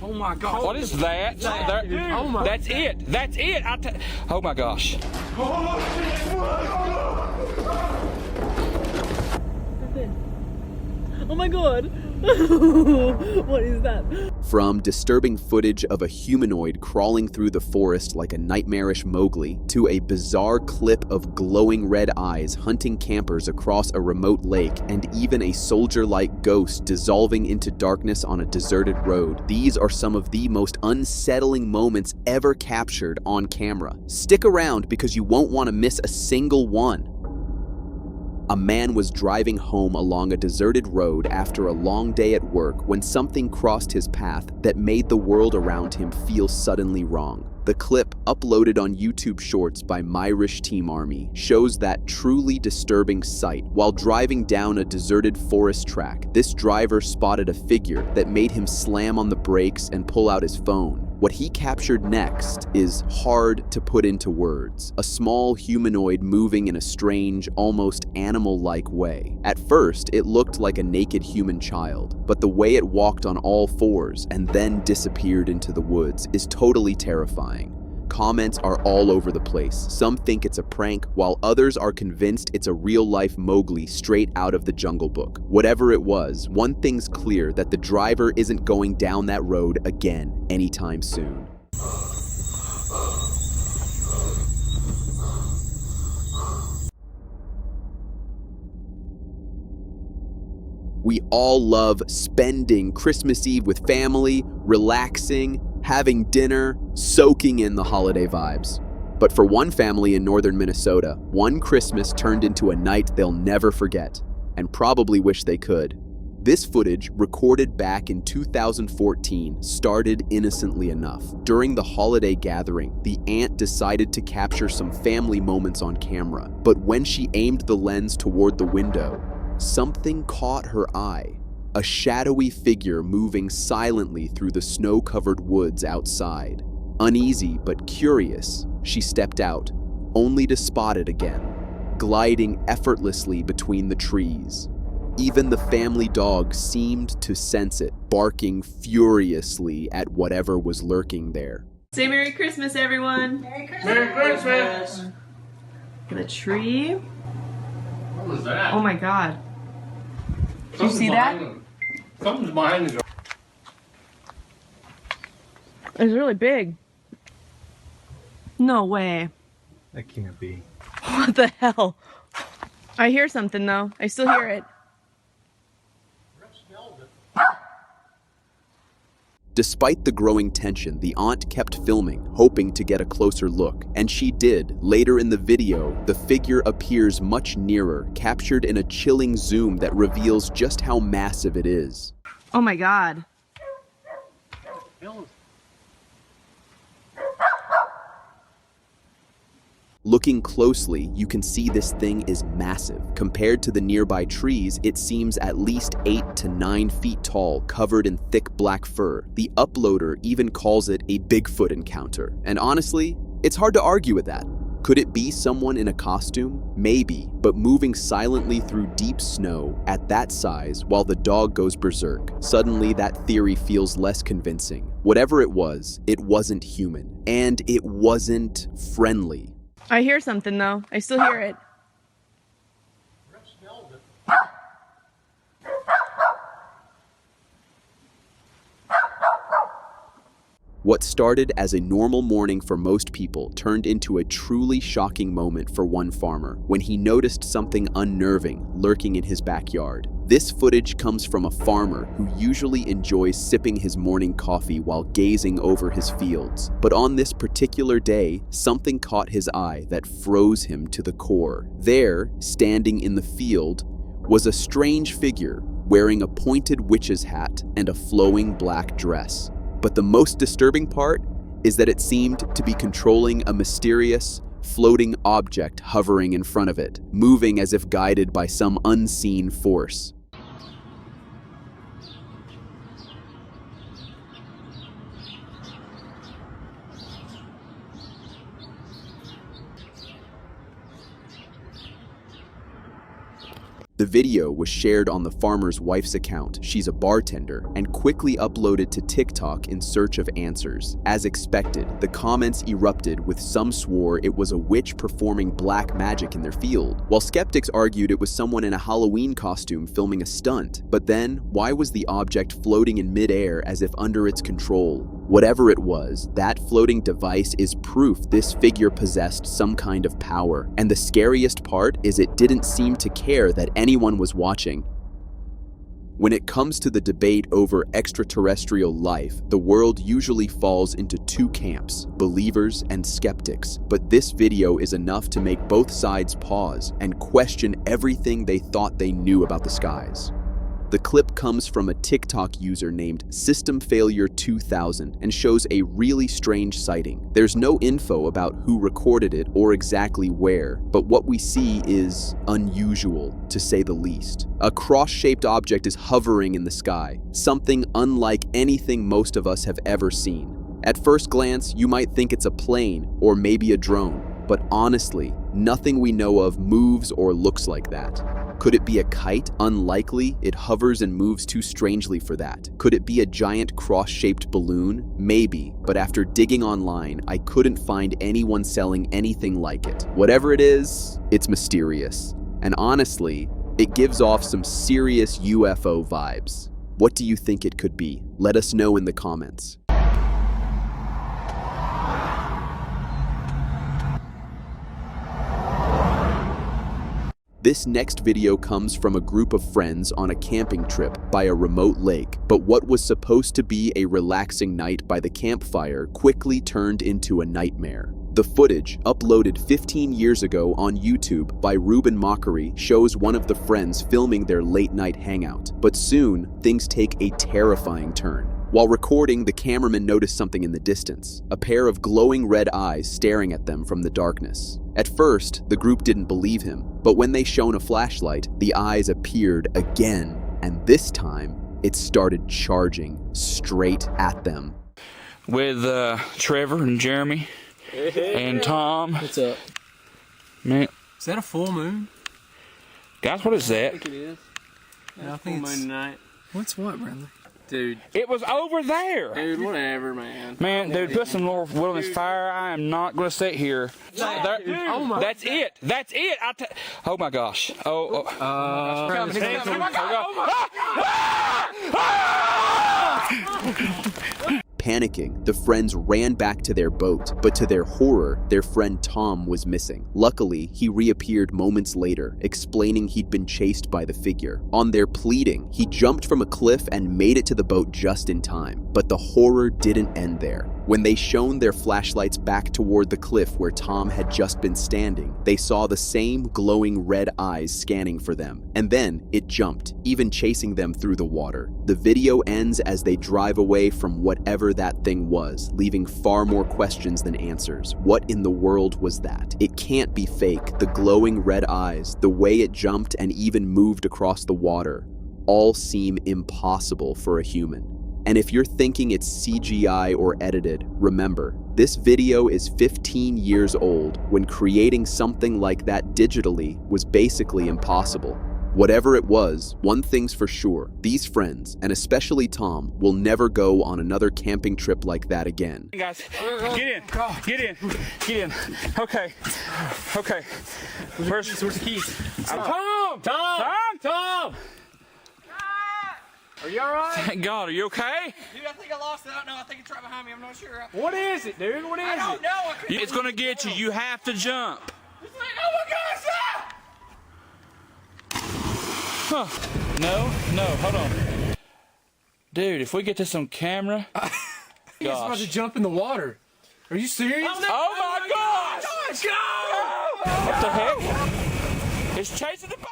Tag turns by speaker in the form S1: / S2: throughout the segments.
S1: Oh my God.
S2: What is that?
S1: Oh my.
S2: That's it. That's it. Oh my gosh.
S3: Oh my God. What is that?
S4: From disturbing footage of a humanoid crawling through the forest like a nightmarish Mowgli to a bizarre clip of glowing red eyes hunting campers across a remote lake and even a soldier-like ghost dissolving into darkness on a deserted road, these are some of the most unsettling moments ever captured on camera. Stick around because you won't want to miss a single one. A man was driving home along a deserted road after a long day at work when something crossed his path that made the world around him feel suddenly wrong. The clip, uploaded on YouTube Shorts by Myrish Team Army, shows that truly disturbing sight. While driving down a deserted forest track, this driver spotted a figure that made him slam on the brakes and pull out his phone. What he captured next is hard to put into words. A small humanoid moving in a strange, almost animal-like way. At first, it looked like a naked human child, but the way it walked on all fours and then disappeared into the woods is totally terrifying. Comments are all over the place. Some think it's a prank, while others are convinced it's a real-life Mowgli straight out of the Jungle Book. Whatever it was, one thing's clear, that the driver isn't going down that road again anytime soon. We all love spending Christmas Eve with family, relaxing, having dinner, soaking in the holiday vibes. But for one family in northern Minnesota, one Christmas turned into a night they'll never forget, and probably wish they could. This footage, recorded back in 2014, started innocently enough. During the holiday gathering, the aunt decided to capture some family moments on camera, but when she aimed the lens toward the window, something caught her eye. A shadowy figure moving silently through the snow-covered woods outside. Uneasy but curious, she stepped out, only to spot it again, gliding effortlessly between the trees. Even the family dog seemed to sense it, barking furiously at whatever was lurking there.
S3: Say Merry Christmas, everyone.
S1: Merry Christmas.
S3: The tree.
S1: What was that?
S3: Oh my God. Did you see that?
S1: Something's behind the door.
S3: It's really big. No way.
S5: That can't be.
S3: What the hell? I hear something though. I still hear it.
S4: Despite the growing tension, the aunt kept filming, hoping to get a closer look. And she did. Later in the video, the figure appears much nearer, captured in a chilling zoom that reveals just how massive it is.
S3: Oh my God.
S4: Looking closely, you can see this thing is massive. Compared to the nearby trees, it seems at least 8 to 9 feet tall, covered in thick black fur. The uploader even calls it a Bigfoot encounter. And honestly, it's hard to argue with that. Could it be someone in a costume? Maybe, but moving silently through deep snow at that size while the dog goes berserk. Suddenly, that theory feels less convincing. Whatever it wasn't human. And it wasn't friendly.
S3: I hear something though. I still hear it.
S4: What started as a normal morning for most people turned into a truly shocking moment for one farmer when he noticed something unnerving lurking in his backyard. This footage comes from a farmer who usually enjoys sipping his morning coffee while gazing over his fields. But on this particular day, something caught his eye that froze him to the core. There, standing in the field, was a strange figure wearing a pointed witch's hat and a flowing black dress. But the most disturbing part is that it seemed to be controlling a mysterious, floating object hovering in front of it, moving as if guided by some unseen force. The video was shared on the farmer's wife's account, she's a bartender, and quickly uploaded to TikTok in search of answers. As expected, the comments erupted, with some swore it was a witch performing black magic in their field, while skeptics argued it was someone in a Halloween costume filming a stunt. But then, why was the object floating in midair as if under its control? Whatever it was, that floating device is proof this figure possessed some kind of power. And the scariest part is it didn't seem to care that anyone was watching. When it comes to the debate over extraterrestrial life, the world usually falls into two camps, believers and skeptics. But this video is enough to make both sides pause and question everything they thought they knew about the skies. The clip comes from a TikTok user named SystemFailure2000 and shows a really strange sighting. There's no info about who recorded it or exactly where, but what we see is unusual, to say the least. A cross-shaped object is hovering in the sky, something unlike anything most of us have ever seen. At first glance, you might think it's a plane or maybe a drone, but honestly, nothing we know of moves or looks like that. Could it be a kite? Unlikely, it hovers and moves too strangely for that. Could it be a giant cross-shaped balloon? Maybe, but after digging online, I couldn't find anyone selling anything like it. Whatever it is, it's mysterious. And honestly, it gives off some serious UFO vibes. What do you think it could be? Let us know in the comments. This next video comes from a group of friends on a camping trip by a remote lake, but what was supposed to be a relaxing night by the campfire quickly turned into a nightmare. The footage, uploaded 15 years ago on YouTube by Ruben Mockery, shows one of the friends filming their late-night hangout, but soon, things take a terrifying turn. While recording, the cameraman noticed something in the distance, a pair of glowing red eyes staring at them from the darkness. At first, the group didn't believe him, but when they shone a flashlight, the eyes appeared again, and this time, it started charging straight at them.
S2: With Trevor and Jeremy and Tom.
S5: What's up?
S2: Man,
S5: Is that a full moon?
S2: guys, what is that?
S1: It is.
S5: I think it's...
S1: night.
S5: What's what, Bradley?
S1: Dude,
S2: It was over there.
S1: dude, whatever, man.
S2: Man, dude, put some more wilderness fire. I am not going to sit here. There-
S5: Oh my...
S2: That's it. That's it. Oh my gosh. Oh.
S5: Coming, he's coming.
S4: Panicking, the friends ran back to their boat, but to their horror, their friend Tom was missing. Luckily, he reappeared moments later, explaining he'd been chased by the figure. On their pleading, he jumped from a cliff and made it to the boat just in time. But the horror didn't end there. When they shone their flashlights back toward the cliff where Tom had just been standing, they saw the same glowing red eyes scanning for them. And then it jumped, even chasing them through the water. The video ends as they drive away from whatever that thing was, leaving far more questions than answers. What in the world was that? It can't be fake. The glowing red eyes, the way it jumped and even moved across the water, all seem impossible for a human. And if you're thinking it's CGI or edited, remember, this video is 15 years old when creating something like that digitally was basically impossible. Whatever it was, one thing's for sure, these friends, and especially Tom, will never go on another camping trip like that again.
S2: Hey guys, get in. Okay.
S5: Where's the keys?
S2: Tom!
S5: Are you alright?
S2: Thank God, are you okay?
S6: Dude, I think I lost it. I don't know. I think it's right behind me. I'm not sure.
S5: What is it, dude? What is
S6: I don't know. I couldn't
S2: It's gonna get you. You have to jump.
S6: It's like, oh my gosh!
S2: No, hold on. Dude, if we get this on camera,
S5: He's about to jump in the water. Are you serious?
S2: oh my gosh! What the heck? It's chasing the boat!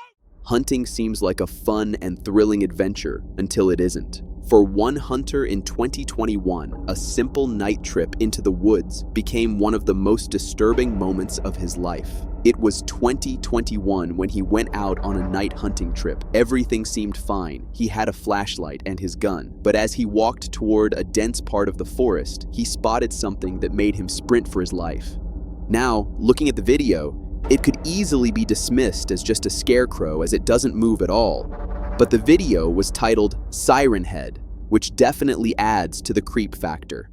S4: Hunting seems like a fun and thrilling adventure until it isn't. For one hunter in 2021, a simple night trip into the woods became one of the most disturbing moments of his life. It was 2021 when he went out on a night hunting trip. Everything seemed fine. He had a flashlight and his gun. But as he walked toward a dense part of the forest, he spotted something that made him sprint for his life. Now, looking at the video, It could easily be dismissed as just a scarecrow as it doesn't move at all. But the video was titled Siren Head, which definitely adds to the creep factor.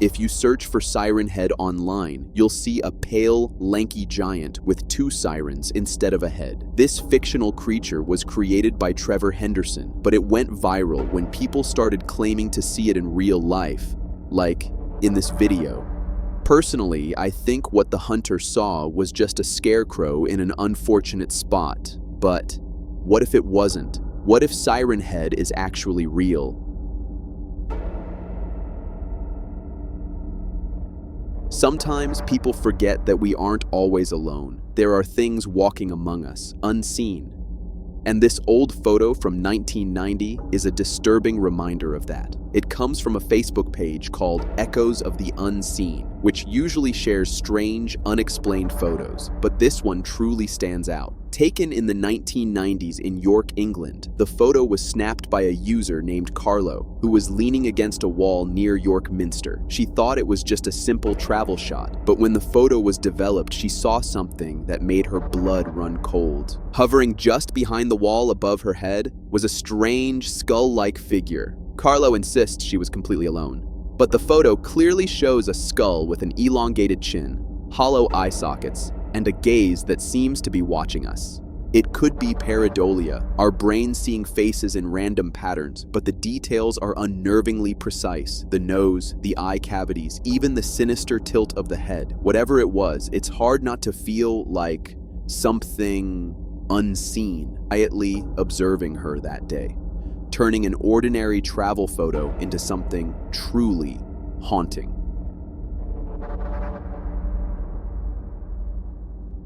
S4: If you search for Siren Head online, you'll see a pale, lanky giant with 2 sirens instead of a head. This fictional creature was created by Trevor Henderson, but it went viral when people started claiming to see it in real life, like in this video. Personally, I think what the hunter saw was just a scarecrow in an unfortunate spot. But what if it wasn't? What if Siren Head is actually real? Sometimes people forget that we aren't always alone. There are things walking among us, unseen. And this old photo from 1990 is a disturbing reminder of that. It comes from a Facebook page called Echoes of the Unseen, which usually shares strange, unexplained photos, but this one truly stands out. Taken in the 1990s in York, England, the photo was snapped by a user named Carlo, who was leaning against a wall near York Minster. She thought it was just a simple travel shot, but when the photo was developed, she saw something that made her blood run cold. Hovering just behind the wall above her head was a strange, skull-like figure. Carlo insists she was completely alone, but the photo clearly shows a skull with an elongated chin, hollow eye sockets, and a gaze that seems to be watching us. It could be pareidolia, our brain seeing faces in random patterns, but the details are unnervingly precise. The nose, the eye cavities, even the sinister tilt of the head. Whatever it was, it's hard not to feel like something unseen, quietly observing her that day, turning an ordinary travel photo into something truly haunting.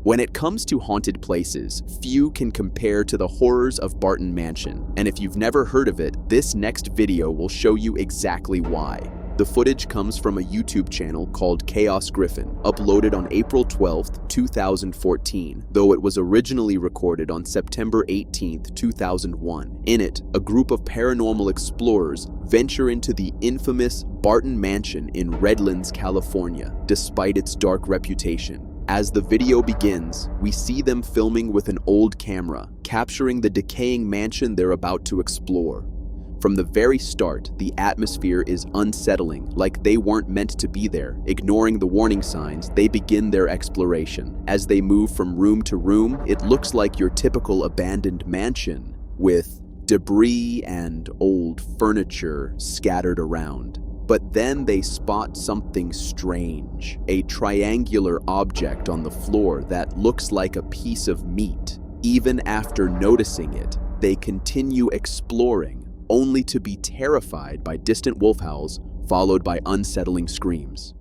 S4: When it comes to haunted places, few can compare to the horrors of Barton Mansion, and if you've never heard of it, this next video will show you exactly why. The footage comes from a YouTube channel called Chaos Griffin, uploaded on April 12th, 2014, though it was originally recorded on September 18th, 2001. In it, a group of paranormal explorers venture into the infamous Barton Mansion in Redlands, California, despite its dark reputation. As the video begins, we see them filming with an old camera, capturing the decaying mansion they're about to explore. From the very start, the atmosphere is unsettling, like they weren't meant to be there. Ignoring the warning signs, they begin their exploration. As they move from room to room, it looks like your typical abandoned mansion, with debris and old furniture scattered around. But then they spot something strange, a triangular object on the floor that looks like a piece of meat. Even after noticing it, they continue exploring, only to be terrified by distant wolf howls, followed by unsettling screams.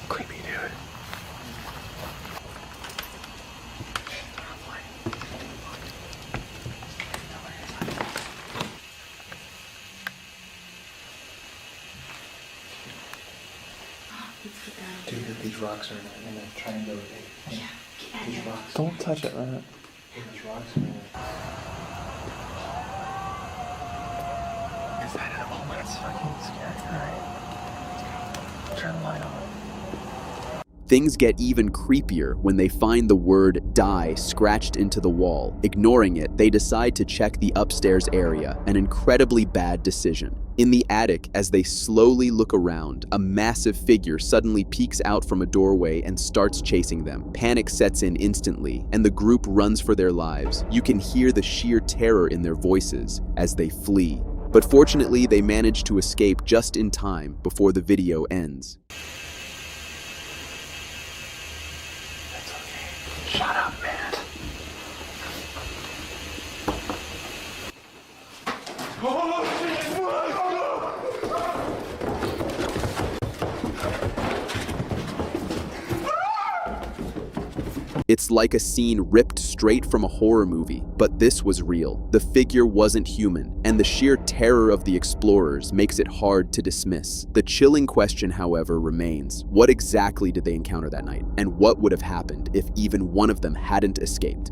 S5: Creepy, dude.
S7: Dude, these rocks are in a triangle. Yeah, these rocks.
S5: Don't touch it, man.
S7: These rocks are in a...
S5: Is that an omen? It's fucking scary. Alright. Turn the light on.
S4: Things get even creepier when they find the word "die" scratched into the wall. Ignoring it, they decide to check the upstairs area, an incredibly bad decision. In the attic, as they slowly look around, a massive figure suddenly peeks out from a doorway and starts chasing them. Panic sets in instantly, and the group runs for their lives. You can hear the sheer terror in their voices as they flee. But fortunately, they manage to escape just in time before the video ends.
S5: Shut up, man.
S4: It's like a scene ripped straight from a horror movie, but this was real. The figure wasn't human, and the sheer terror of the explorers makes it hard to dismiss. The chilling question, however, remains: what exactly did they encounter that night? And what would have happened if even one of them hadn't escaped?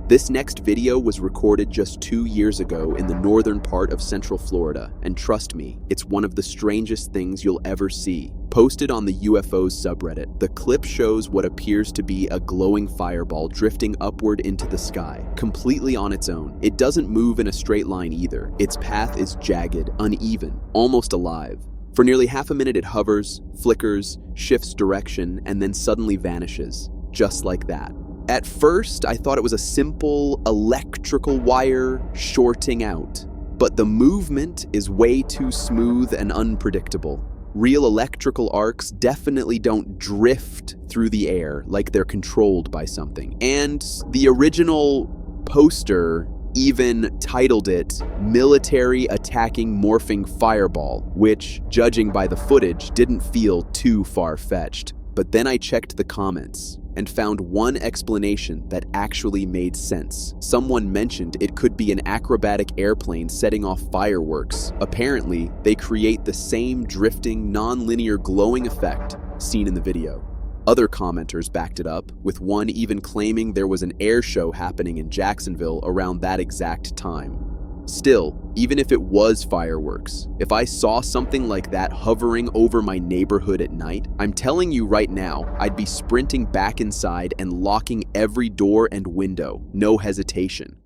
S4: This next video was recorded just 2 years ago in the northern part of Central Florida, and trust me, it's one of the strangest things you'll ever see. Posted on the UFOs subreddit, the clip shows what appears to be a glowing fireball drifting upward into the sky, completely on its own. It doesn't move in a straight line either. Its path is jagged, uneven, almost alive. For nearly half a minute it hovers, flickers, shifts direction, and then suddenly vanishes, just like that. At first, I thought it was a simple electrical wire shorting out, but the movement is way too smooth and unpredictable. Real electrical arcs definitely don't drift through the air like they're controlled by something. And the original poster even titled it Military Attacking Morphing Fireball, which, judging by the footage, didn't feel too far-fetched. But then I checked the comments and found one explanation that actually made sense. Someone mentioned it could be an acrobatic airplane setting off fireworks. Apparently, they create the same drifting, non-linear glowing effect seen in the video. Other commenters backed it up, with one even claiming there was an air show happening in Jacksonville around that exact time. Still, even if it was fireworks, if I saw something like that hovering over my neighborhood at night, I'm telling you right now, I'd be sprinting back inside and locking every door and window, no hesitation.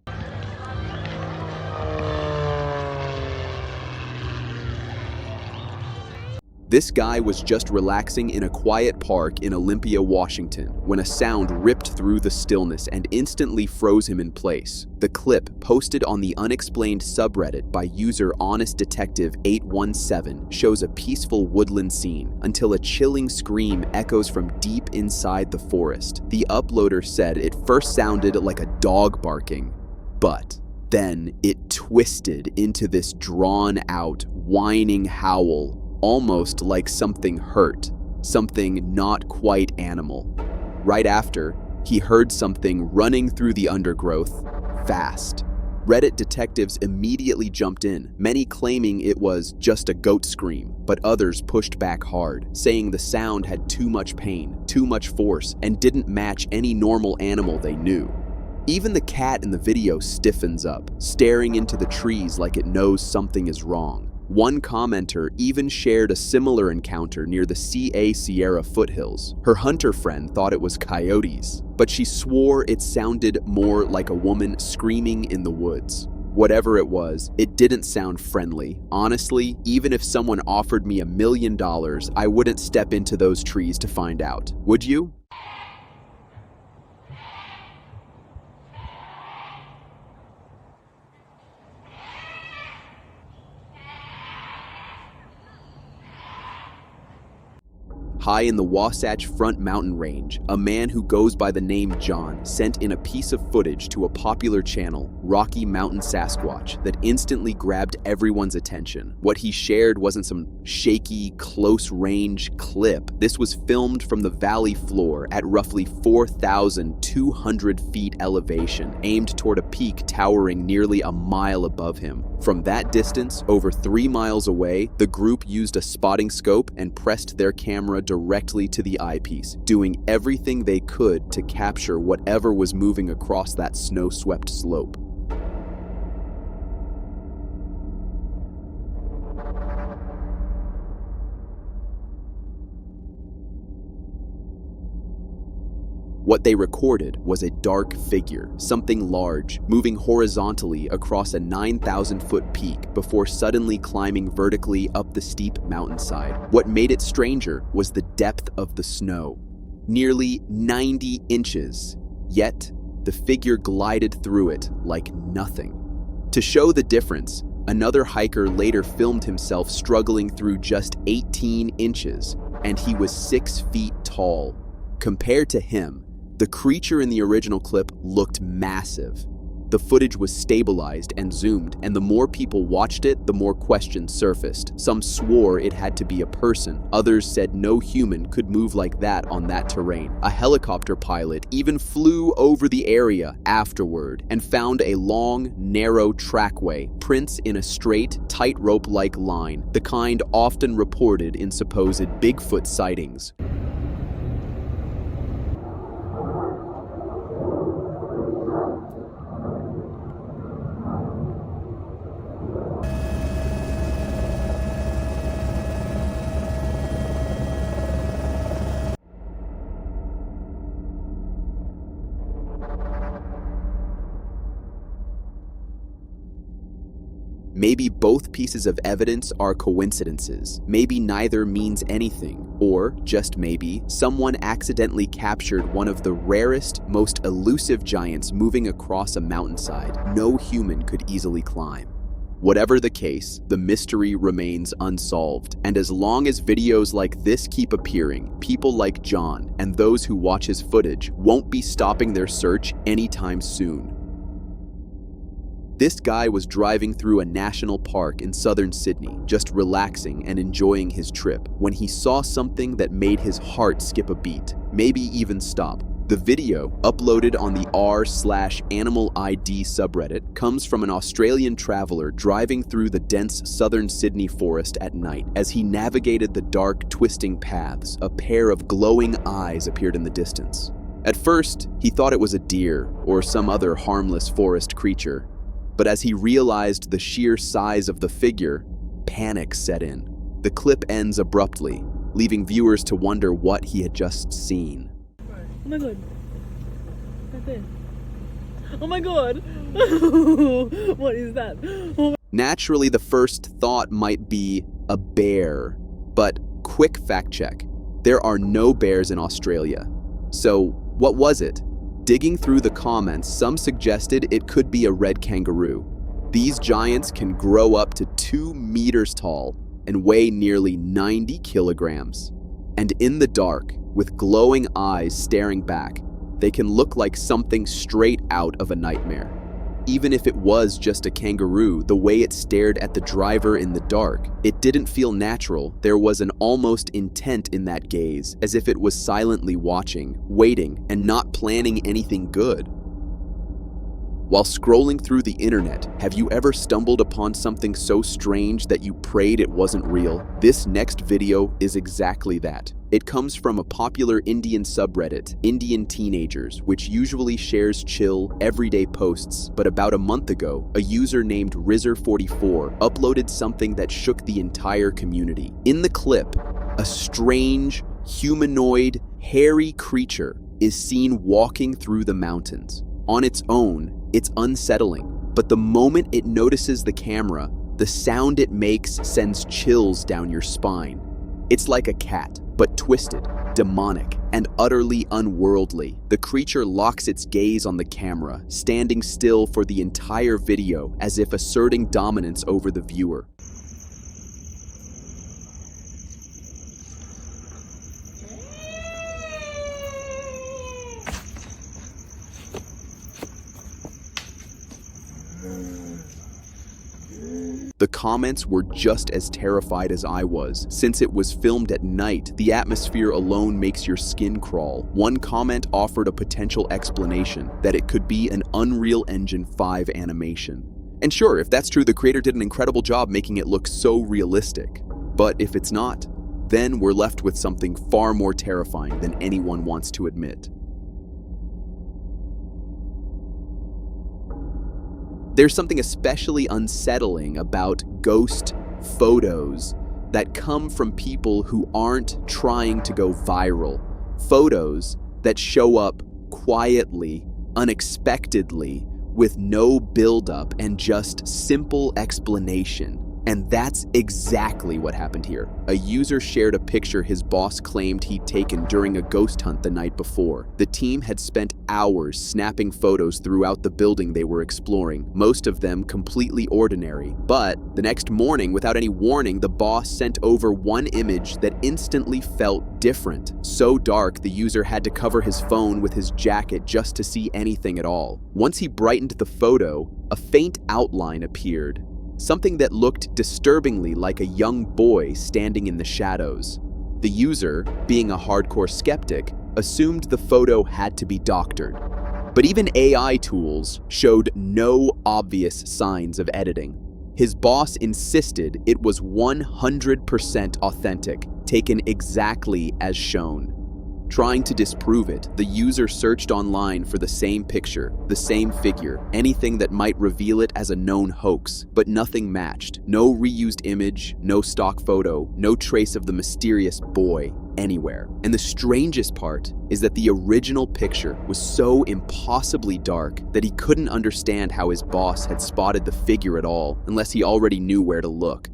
S4: This guy was just relaxing in a quiet park in Olympia, Washington, when a sound ripped through the stillness and instantly froze him in place. The clip, posted on the unexplained subreddit by user Honest Detective 817, shows a peaceful woodland scene until a chilling scream echoes from deep inside the forest. The uploader said it first sounded like a dog barking, but then it twisted into this drawn-out, whining howl, almost like something hurt, something not quite animal. Right after, he heard something running through the undergrowth, fast. Reddit detectives immediately jumped in, many claiming it was just a goat scream, but others pushed back hard, saying the sound had too much pain, too much force, and didn't match any normal animal they knew. Even the cat in the video stiffens up, staring into the trees like it knows something is wrong. One commenter even shared a similar encounter near the CA Sierra foothills. Her hunter friend thought it was coyotes, but she swore it sounded more like a woman screaming in the woods. Whatever it was, it didn't sound friendly. Honestly, even if someone offered me $1 million, I wouldn't step into those trees to find out. Would you? High in the Wasatch Front mountain range, a man who goes by the name John sent in a piece of footage to a popular channel, Rocky Mountain Sasquatch, that instantly grabbed everyone's attention. What he shared wasn't some shaky, close-range clip. This was filmed from the valley floor at roughly 4,200 feet elevation, aimed toward a peak towering nearly a mile above him. From that distance, over 3 miles away, the group used a spotting scope and pressed their camera directly to the eyepiece, doing everything they could to capture whatever was moving across that snow-swept slope. What they recorded was a dark figure, something large, moving horizontally across a 9,000-foot peak before suddenly climbing vertically up the steep mountainside. What made it stranger was the depth of the snow, nearly 90 inches, yet the figure glided through it like nothing. To show the difference, another hiker later filmed himself struggling through just 18 inches, and he was 6 feet tall. Compared to him, the creature in the original clip looked massive. The footage was stabilized and zoomed, and the more people watched it, the more questions surfaced. Some swore it had to be a person. Others said no human could move like that on that terrain. A helicopter pilot even flew over the area afterward and found a long, narrow trackway, prints in a straight, tightrope-like line, the kind often reported in supposed Bigfoot sightings. Maybe both pieces of evidence are coincidences. Maybe neither means anything. Or, just maybe, someone accidentally captured one of the rarest, most elusive giants moving across a mountainside no human could easily climb. Whatever the case, the mystery remains unsolved. And as long as videos like this keep appearing, people like John and those who watch his footage won't be stopping their search anytime soon. This guy was driving through a national park in southern Sydney, just relaxing and enjoying his trip, when he saw something that made his heart skip a beat, maybe even stop. The video, uploaded on the r/Animal ID subreddit, comes from an Australian traveler driving through the dense southern Sydney forest at night. As he navigated the dark, twisting paths, a pair of glowing eyes appeared in the distance. At first, he thought it was a deer or some other harmless forest creature. But as he realized the sheer size of the figure, panic set in. The clip ends abruptly, leaving viewers to wonder what he had just seen.
S3: Oh my god. That's it. Oh my god. What is that? Oh.
S4: Naturally, the first thought might be a bear. But quick fact check. There are no bears in Australia. So, what was it? Digging through the comments, some suggested it could be a red kangaroo. These giants can grow up to 2 meters tall and weigh nearly 90 kilograms. And in the dark, with glowing eyes staring back, they can look like something straight out of a nightmare. Even if it was just a kangaroo, the way it stared at the driver in the dark, it didn't feel natural. There was an almost intent in that gaze, as if it was silently watching, waiting, and not planning anything good. While scrolling through the internet, have you ever stumbled upon something so strange that you prayed it wasn't real? This next video is exactly that. It comes from a popular Indian subreddit, Indian Teenagers, which usually shares chill, everyday posts, but about a month ago, a user named Rizzer44 uploaded something that shook the entire community. In the clip, a strange, humanoid, hairy creature is seen walking through the mountains. On its own, it's unsettling, but the moment it notices the camera, the sound it makes sends chills down your spine. It's like a cat, but twisted, demonic, and utterly unworldly. The creature locks its gaze on the camera, standing still for the entire video as if asserting dominance over the viewer. The comments were just as terrified as I was. Since it was filmed at night, the atmosphere alone makes your skin crawl. One comment offered a potential explanation, that it could be an Unreal Engine 5 animation. And sure, if that's true, the creator did an incredible job making it look so realistic. But if it's not, then we're left with something far more terrifying than anyone wants to admit. There's something especially unsettling about ghost photos that come from people who aren't trying to go viral. Photos that show up quietly, unexpectedly, with no buildup and just simple explanation. And that's exactly what happened here. A user shared a picture his boss claimed he'd taken during a ghost hunt the night before. The team had spent hours snapping photos throughout the building they were exploring, most of them completely ordinary. But the next morning, without any warning, the boss sent over one image that instantly felt different. So dark, the user had to cover his phone with his jacket just to see anything at all. Once he brightened the photo, a faint outline appeared. Something that looked disturbingly like a young boy standing in the shadows. The user, being a hardcore skeptic, assumed the photo had to be doctored. But even AI tools showed no obvious signs of editing. His boss insisted it was 100% authentic, taken exactly as shown. Trying to disprove it, the user searched online for the same picture, the same figure, anything that might reveal it as a known hoax, but nothing matched. No reused image, no stock photo, no trace of the mysterious boy anywhere. And the strangest part is that the original picture was so impossibly dark that he couldn't understand how his boss had spotted the figure at all, unless he already knew where to look.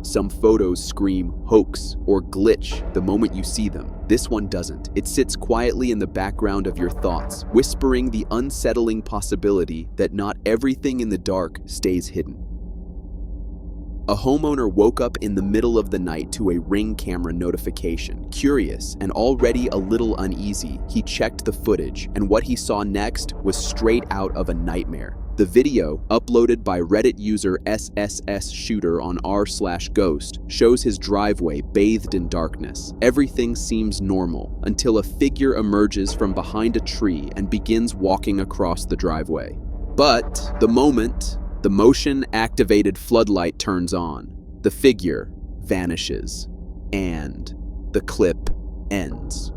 S4: Some photos scream hoax or glitch the moment you see them. This one doesn't. It sits quietly in the background of your thoughts, whispering the unsettling possibility that not everything in the dark stays hidden. A homeowner woke up in the middle of the night to a Ring camera notification. Curious and already a little uneasy, he checked the footage, and what he saw next was straight out of a nightmare. The video, uploaded by Reddit user SSS_shooter on r/ghost, shows his driveway bathed in darkness. Everything seems normal until a figure emerges from behind a tree and begins walking across the driveway. But the moment the motion-activated floodlight turns on, the figure vanishes, and the clip ends.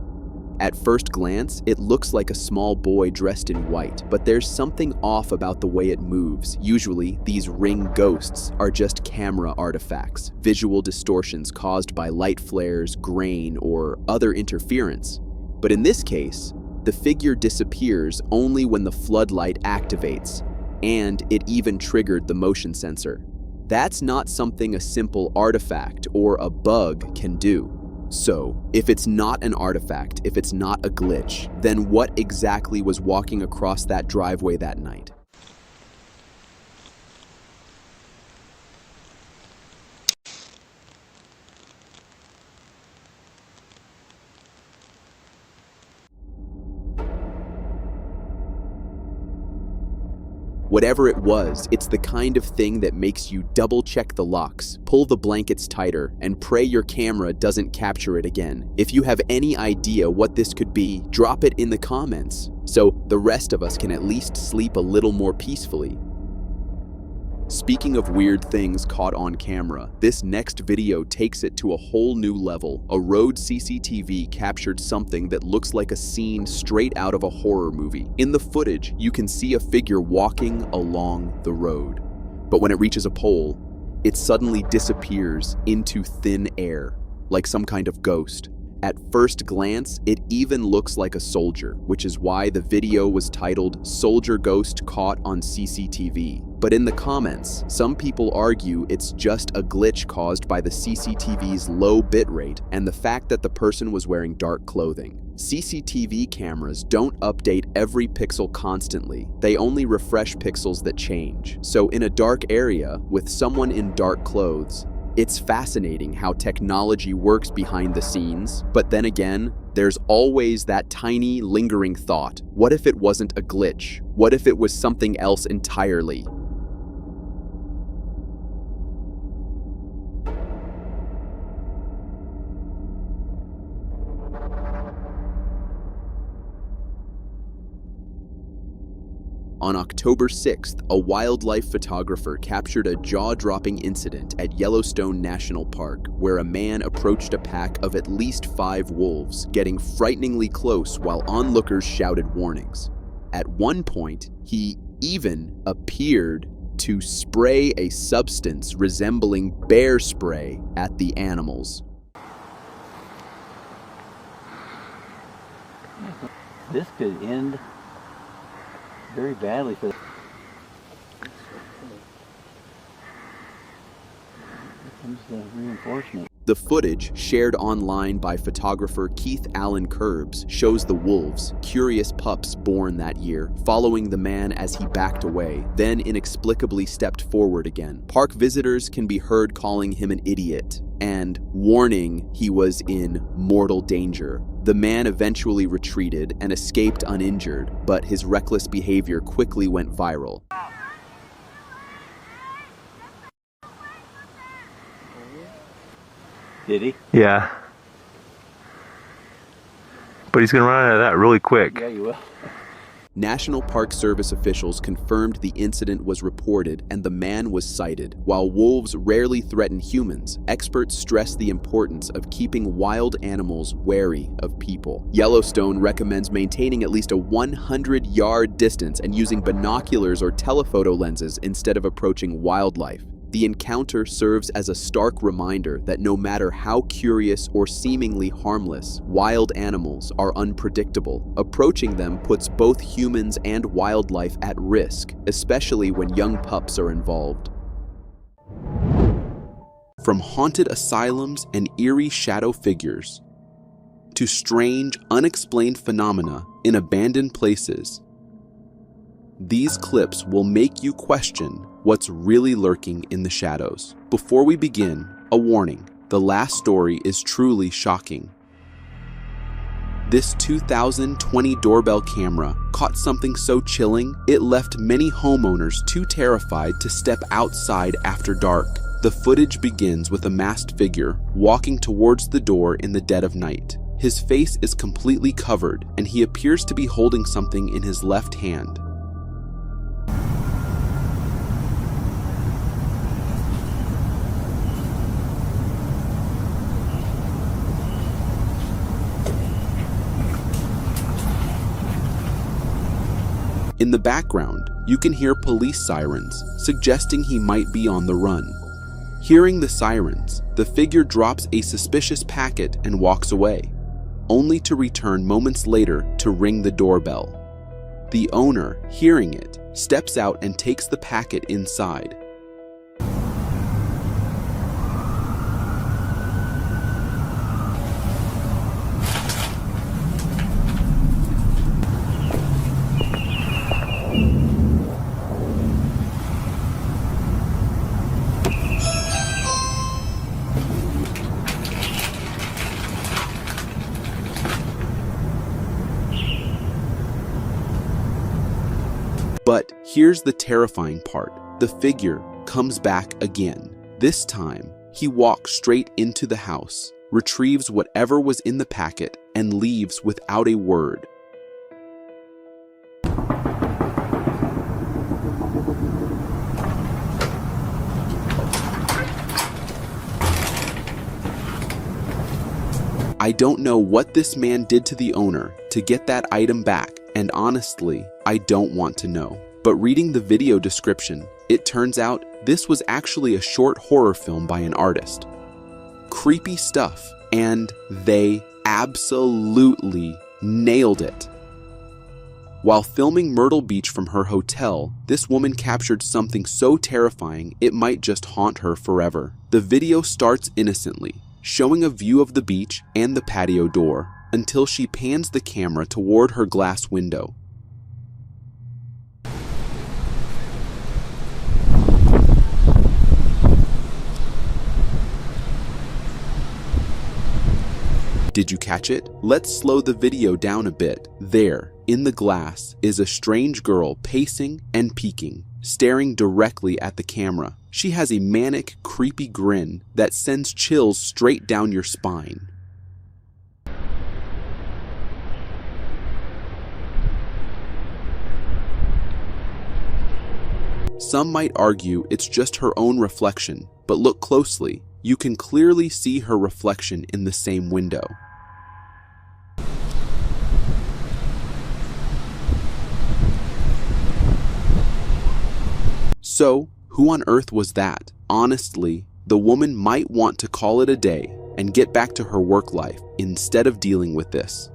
S4: At first glance, it looks like a small boy dressed in white, but there's something off about the way it moves. Usually, these Ring ghosts are just camera artifacts, visual distortions caused by light flares, grain, or other interference. But in this case, the figure disappears only when the floodlight activates, and it even triggered the motion sensor. That's not something a simple artifact or a bug can do. So, if it's not an artifact, if it's not a glitch, then what exactly was walking across that driveway that night? Whatever it was, it's the kind of thing that makes you double-check the locks, pull the blankets tighter, and pray your camera doesn't capture it again. If you have any idea what this could be, drop it in the comments, so the rest of us can at least sleep a little more peacefully. Speaking of weird things caught on camera, this next video takes it to a whole new level. A road CCTV captured something that looks like a scene straight out of a horror movie. In the footage, you can see a figure walking along the road. But when it reaches a pole, it suddenly disappears into thin air, like some kind of ghost. At first glance, it even looks like a soldier, which is why the video was titled "Soldier Ghost Caught on CCTV." But in the comments, some people argue it's just a glitch caused by the CCTV's low bitrate and the fact that the person was wearing dark clothing. CCTV cameras don't update every pixel constantly. They only refresh pixels that change. So in a dark area with someone in dark clothes, it's fascinating how technology works behind the scenes, but then again, there's always that tiny, lingering thought. What if it wasn't a glitch? What if it was something else entirely? On October 6th, a wildlife photographer captured a jaw-dropping incident at Yellowstone National Park, where a man approached a pack of at least 5 wolves, getting frighteningly close while onlookers shouted warnings. At one point, he even appeared to spray a substance resembling bear spray at the animals.
S8: This could end very badly for that. Here comes the reinforcement.
S4: The footage, shared online by photographer Keith Allen Curbs, shows the wolves, curious pups born that year, following the man as he backed away, then inexplicably stepped forward again. Park visitors can be heard calling him an idiot and warning he was in mortal danger. The man eventually retreated and escaped uninjured, but his reckless behavior quickly went viral.
S8: Did he?
S5: Yeah. But he's gonna run out of that really quick.
S8: Yeah, you will.
S4: National Park Service officials confirmed the incident was reported and the man was cited. While wolves rarely threaten humans, experts stress the importance of keeping wild animals wary of people. Yellowstone recommends maintaining at least a 100-yard distance and using binoculars or telephoto lenses instead of approaching wildlife. The encounter serves as a stark reminder that no matter how curious or seemingly harmless, wild animals are unpredictable. Approaching them puts both humans and wildlife at risk, especially when young pups are involved. From haunted asylums and eerie shadow figures, to strange, unexplained phenomena in abandoned places, these clips will make you question what's really lurking in the shadows. Before we begin, a warning. The last story is truly shocking. This 2020 doorbell camera caught something so chilling, it left many homeowners too terrified to step outside after dark. The footage begins with a masked figure walking towards the door in the dead of night. His face is completely covered, and he appears to be holding something in his left hand. In the background, you can hear police sirens, suggesting he might be on the run. Hearing the sirens, the figure drops a suspicious packet and walks away, only to return moments later to ring the doorbell. The owner, hearing it, steps out and takes the packet inside. But here's the terrifying part. The figure comes back again. This time, he walks straight into the house, retrieves whatever was in the packet, and leaves without a word. I don't know what this man did to the owner to get that item back, and honestly, I don't want to know. But reading the video description, it turns out this was actually a short horror film by an artist. Creepy stuff, and they absolutely nailed it. While filming Myrtle Beach from her hotel, this woman captured something so terrifying it might just haunt her forever. The video starts innocently, showing a view of the beach and the patio door, until she pans the camera toward her glass window. Did you catch it? Let's slow the video down a bit. There, in the glass, is a strange girl pacing and peeking, staring directly at the camera. She has a manic, creepy grin that sends chills straight down your spine. Some might argue it's just her own reflection, but look closely. You can clearly see her reflection in the same window. So, who on earth was that? Honestly, the woman might want to call it a day and get back to her work life instead of dealing with this.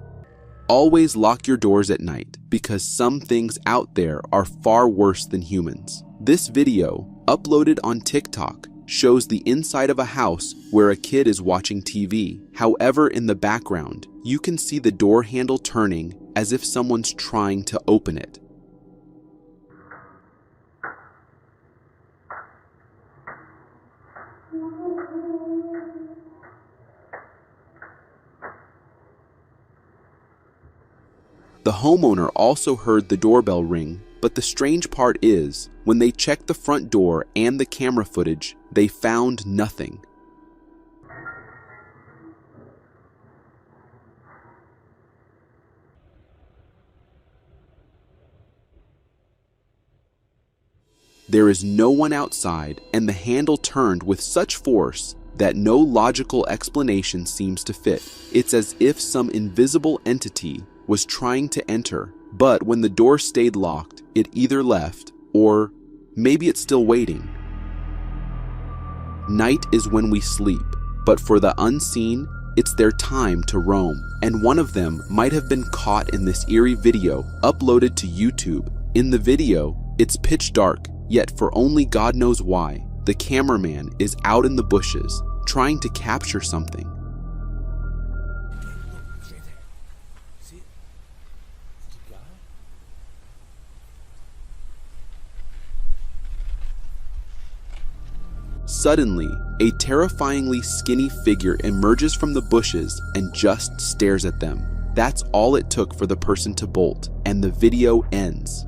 S4: Always lock your doors at night because some things out there are far worse than humans. This video, uploaded on TikTok, shows the inside of a house where a kid is watching TV. However, in the background, you can see the door handle turning as if someone's trying to open it. The homeowner also heard the doorbell ring, but the strange part is, when they checked the front door and the camera footage, they found nothing. There is no one outside, and the handle turned with such force that no logical explanation seems to fit. It's as if some invisible entity was trying to enter, but when the door stayed locked, it either left or maybe it's still waiting. Night is when we sleep, but for the unseen, it's their time to roam, and one of them might have been caught in this eerie video uploaded to YouTube. In the video, it's pitch dark, yet for only God knows why, the cameraman is out in the bushes trying to capture something. Suddenly, a terrifyingly skinny figure emerges from the bushes and just stares at them. That's all it took for the person to bolt, and the video ends.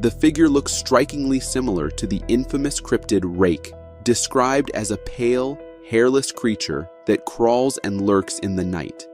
S4: The figure looks strikingly similar to the infamous cryptid Rake, described as a pale, hairless creature that crawls and lurks in the night.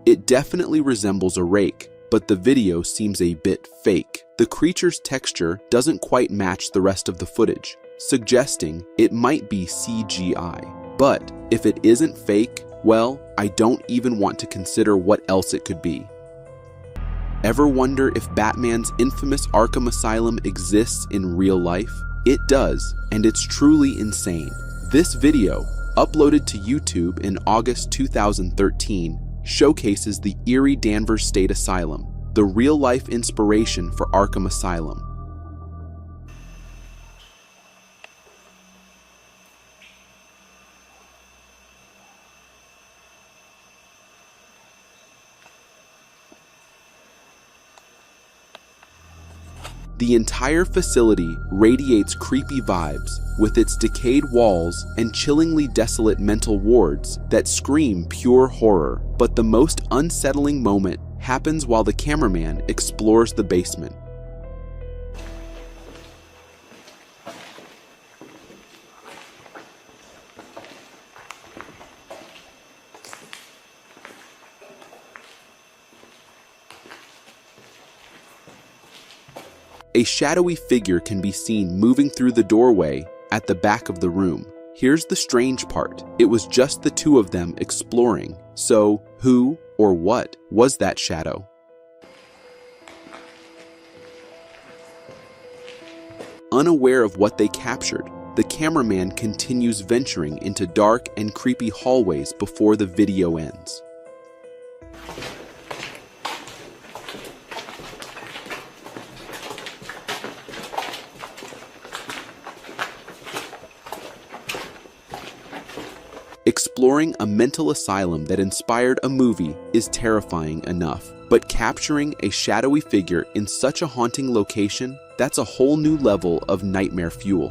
S4: It definitely resembles a rake, but the video seems a bit fake. The creature's texture doesn't quite match the rest of the footage, suggesting it might be CGI. But if it isn't fake, well, I don't even want to consider what else it could be. Ever wonder if Batman's infamous Arkham Asylum exists in real life? It does, and it's truly insane. This video, uploaded to YouTube in August 2013, showcases the eerie Danvers State Asylum, the real-life inspiration for Arkham Asylum. The entire facility radiates creepy vibes, with its decayed walls and chillingly desolate mental wards that scream pure horror. But the most unsettling moment happens while the cameraman explores the basement. A shadowy figure can be seen moving through the doorway at the back of the room. Here's the strange part. It was just the two of them exploring. So, who or what was that shadow? Unaware of what they captured, the cameraman continues venturing into dark and creepy hallways before the video ends. Exploring a mental asylum that inspired a movie is terrifying enough, but capturing a shadowy figure in such a haunting location, that's a whole new level of nightmare fuel.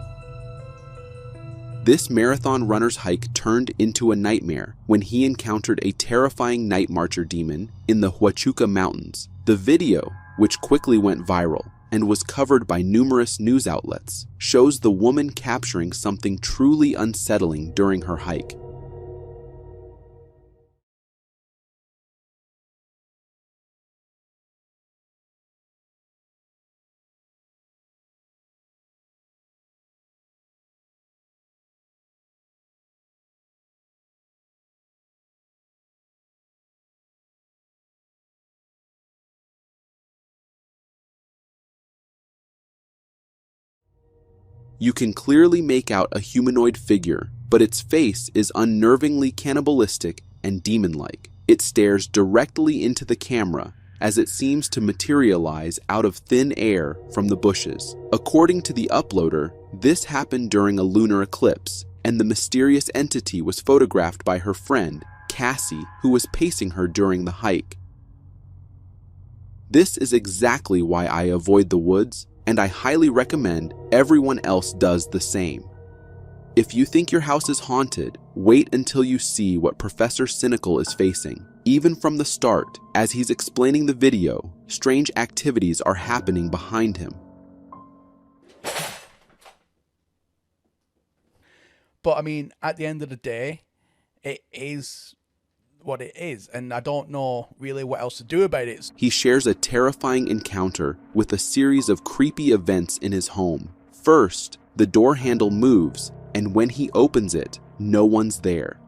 S4: This marathon runner's hike turned into a nightmare when he encountered a terrifying night marcher demon in the Huachuca Mountains. The video, which quickly went viral and was covered by numerous news outlets, shows the woman capturing something truly unsettling during her hike. You can clearly make out a humanoid figure, but its face is unnervingly cannibalistic and demon-like. It stares directly into the camera as it seems to materialize out of thin air from the bushes. According to the uploader, this happened during a lunar eclipse, and the mysterious entity was photographed by her friend, Cassie, who was pacing her during the hike. This is exactly why I avoid the woods, and I highly recommend everyone else does the same. If you think your house is haunted, wait until you see what Professor Cynical is facing. Even from the start, as he's explaining the video, strange activities are happening behind him.
S9: But I mean, at the end of the day, it is what it is, and I don't know really what else to do about it.
S4: He shares a terrifying encounter with a series of creepy events in his home. First, the door handle moves, and when he opens it, no one's there.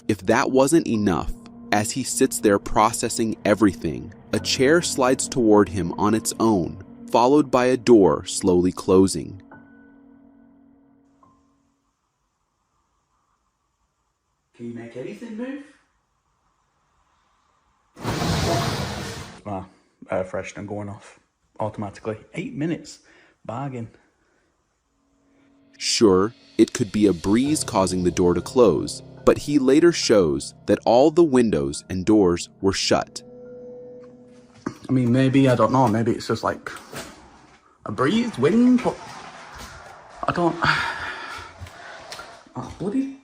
S4: If that wasn't enough, as he sits there processing everything, a chair slides toward him on its own, followed by a door slowly closing.
S9: Can you make anything move? My air freshener going off automatically. 8 minutes. Bargain.
S4: Sure, it could be a breeze causing the door to close, but he later shows that all the windows and doors were shut.
S9: I mean, maybe, I don't know, maybe it's just like a breeze, wind, but I don't... Oh, bloody...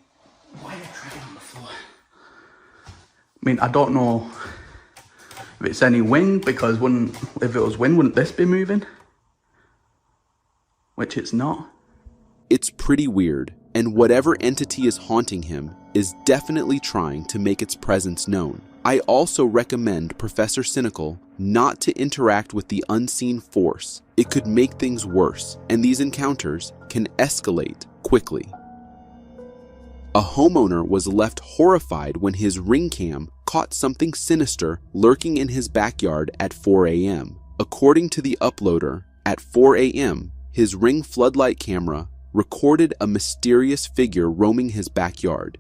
S9: Why are you treading on the floor? I mean, I don't know if it's any wind, because if it was wind, wouldn't this be moving? Which it's not.
S4: It's pretty weird, and whatever entity is haunting him is definitely trying to make its presence known. I also recommend Professor Cynical not to interact with the unseen force. It could make things worse, and these encounters can escalate quickly. A homeowner was left horrified when his ring cam caught something sinister lurking in his backyard at 4 a.m. According to the uploader, at 4 a.m., his ring floodlight camera recorded a mysterious figure roaming his backyard.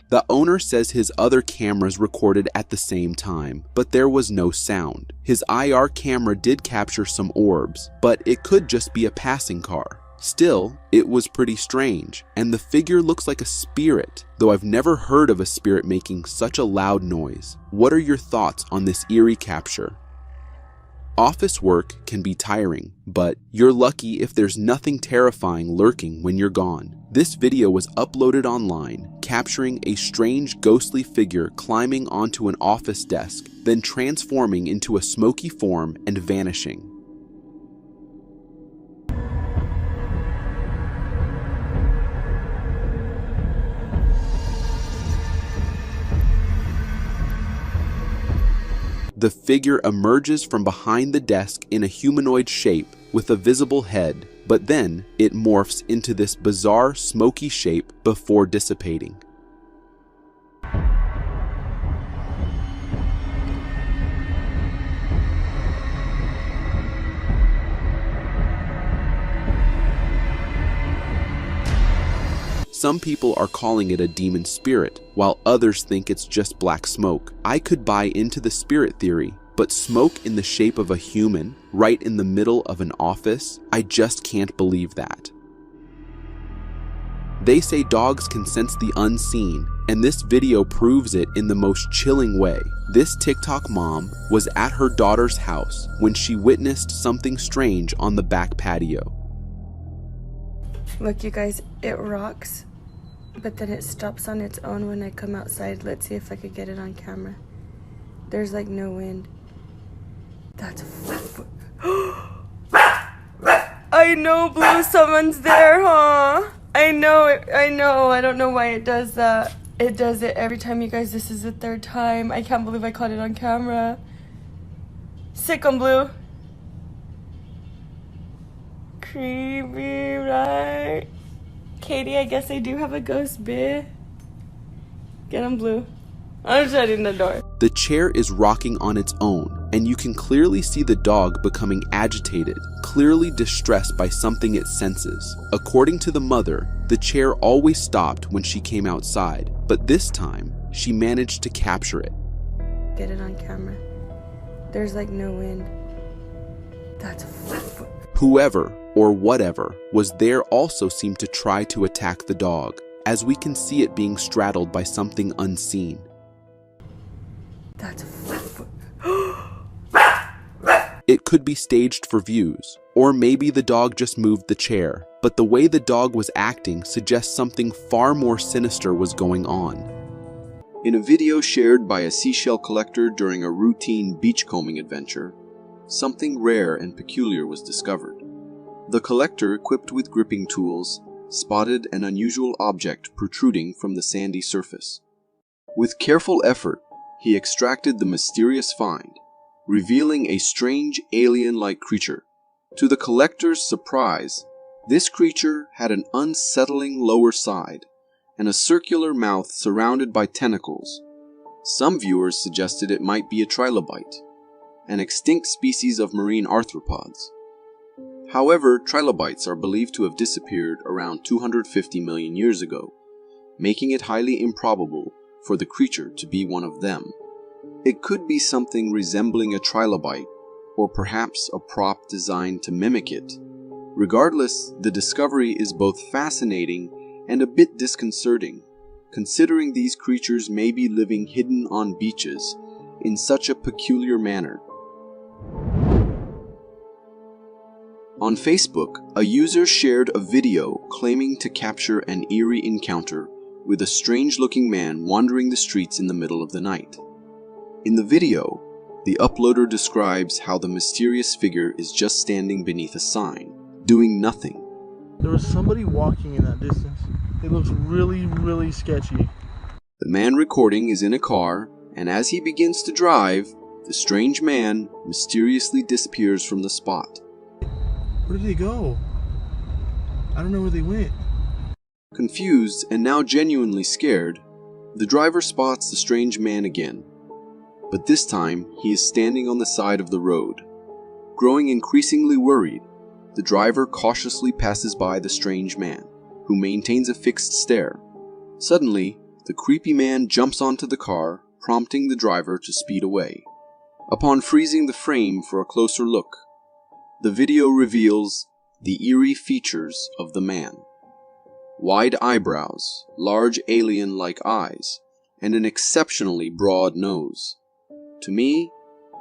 S4: The owner says his other cameras recorded at the same time, but there was no sound. His IR camera did capture some orbs, but it could just be a passing car. Still, it was pretty strange, and the figure looks like a spirit, though I've never heard of a spirit making such a loud noise. What are your thoughts on this eerie capture? Office work can be tiring, but you're lucky if there's nothing terrifying lurking when you're gone. This video was uploaded online, capturing a strange ghostly figure climbing onto an office desk, then transforming into a smoky form and vanishing. The figure emerges from behind the desk in a humanoid shape with a visible head, but then it morphs into this bizarre smoky shape before dissipating. Some people are calling it a demon spirit, while others think it's just black smoke. I could buy into the spirit theory, but smoke in the shape of a human, right in the middle of an office, I just can't believe that. They say dogs can sense the unseen, and this video proves it in the most chilling way. This TikTok mom was at her daughter's house when she witnessed something strange on the back patio.
S3: Look, you guys, it rocks, but then it stops on its own when I come outside. Let's see if I could get it on camera. There's like no wind. That's I know, Blue, someone's there, huh? I know, I don't know why it does that. It does it every time, you guys. This is the third time. I can't believe I caught it on camera. Sick on Blue. Creepy, right? Katie, I guess I do have a ghost, bitch. Get him, Blue. I'm shutting the door.
S4: The chair is rocking on its own, and you can clearly see the dog becoming agitated, clearly distressed by something it senses. According to the mother, the chair always stopped when she came outside, but this time, she managed to capture it.
S3: Get it on camera. There's like no wind. That's
S4: Whoever, or whatever, was there also seemed to try to attack the dog, as we can see it being straddled by something unseen.
S3: That's
S4: It could be staged for views, or maybe the dog just moved the chair, but the way the dog was acting suggests something far more sinister was going on. In a video shared by a seashell collector during a routine beachcombing adventure, something rare and peculiar was discovered. The collector, equipped with gripping tools, spotted an unusual object protruding from the sandy surface. With careful effort, he extracted the mysterious find, revealing a strange alien-like creature. To the collector's surprise, this creature had an unsettling lower side and a circular mouth surrounded by tentacles. Some viewers suggested it might be a trilobite, an extinct species of marine arthropods. However, trilobites are believed to have disappeared around 250 million years ago, making it highly improbable for the creature to be one of them. It could be something resembling a trilobite, or perhaps a prop designed to mimic it. Regardless, the discovery is both fascinating and a bit disconcerting, considering these creatures may be living hidden on beaches in such a peculiar manner. On Facebook, a user shared a video claiming to capture an eerie encounter with a strange-looking man wandering the streets in the middle of the night. In the video, the uploader describes how the mysterious figure is just standing beneath a sign, doing nothing.
S10: There was somebody walking in that distance. It looks really, really sketchy.
S4: The man recording is in a car, and as he begins to drive, the strange man mysteriously disappears from the spot.
S10: Where did they go? I don't know where they went.
S4: Confused and now genuinely scared, the driver spots the strange man again. But this time, he is standing on the side of the road. Growing increasingly worried, the driver cautiously passes by the strange man, who maintains a fixed stare. Suddenly, the creepy man jumps onto the car, prompting the driver to speed away. Upon freezing the frame for a closer look, the video reveals the eerie features of the man. Wide eyebrows, large alien-like eyes, and an exceptionally broad nose. To me,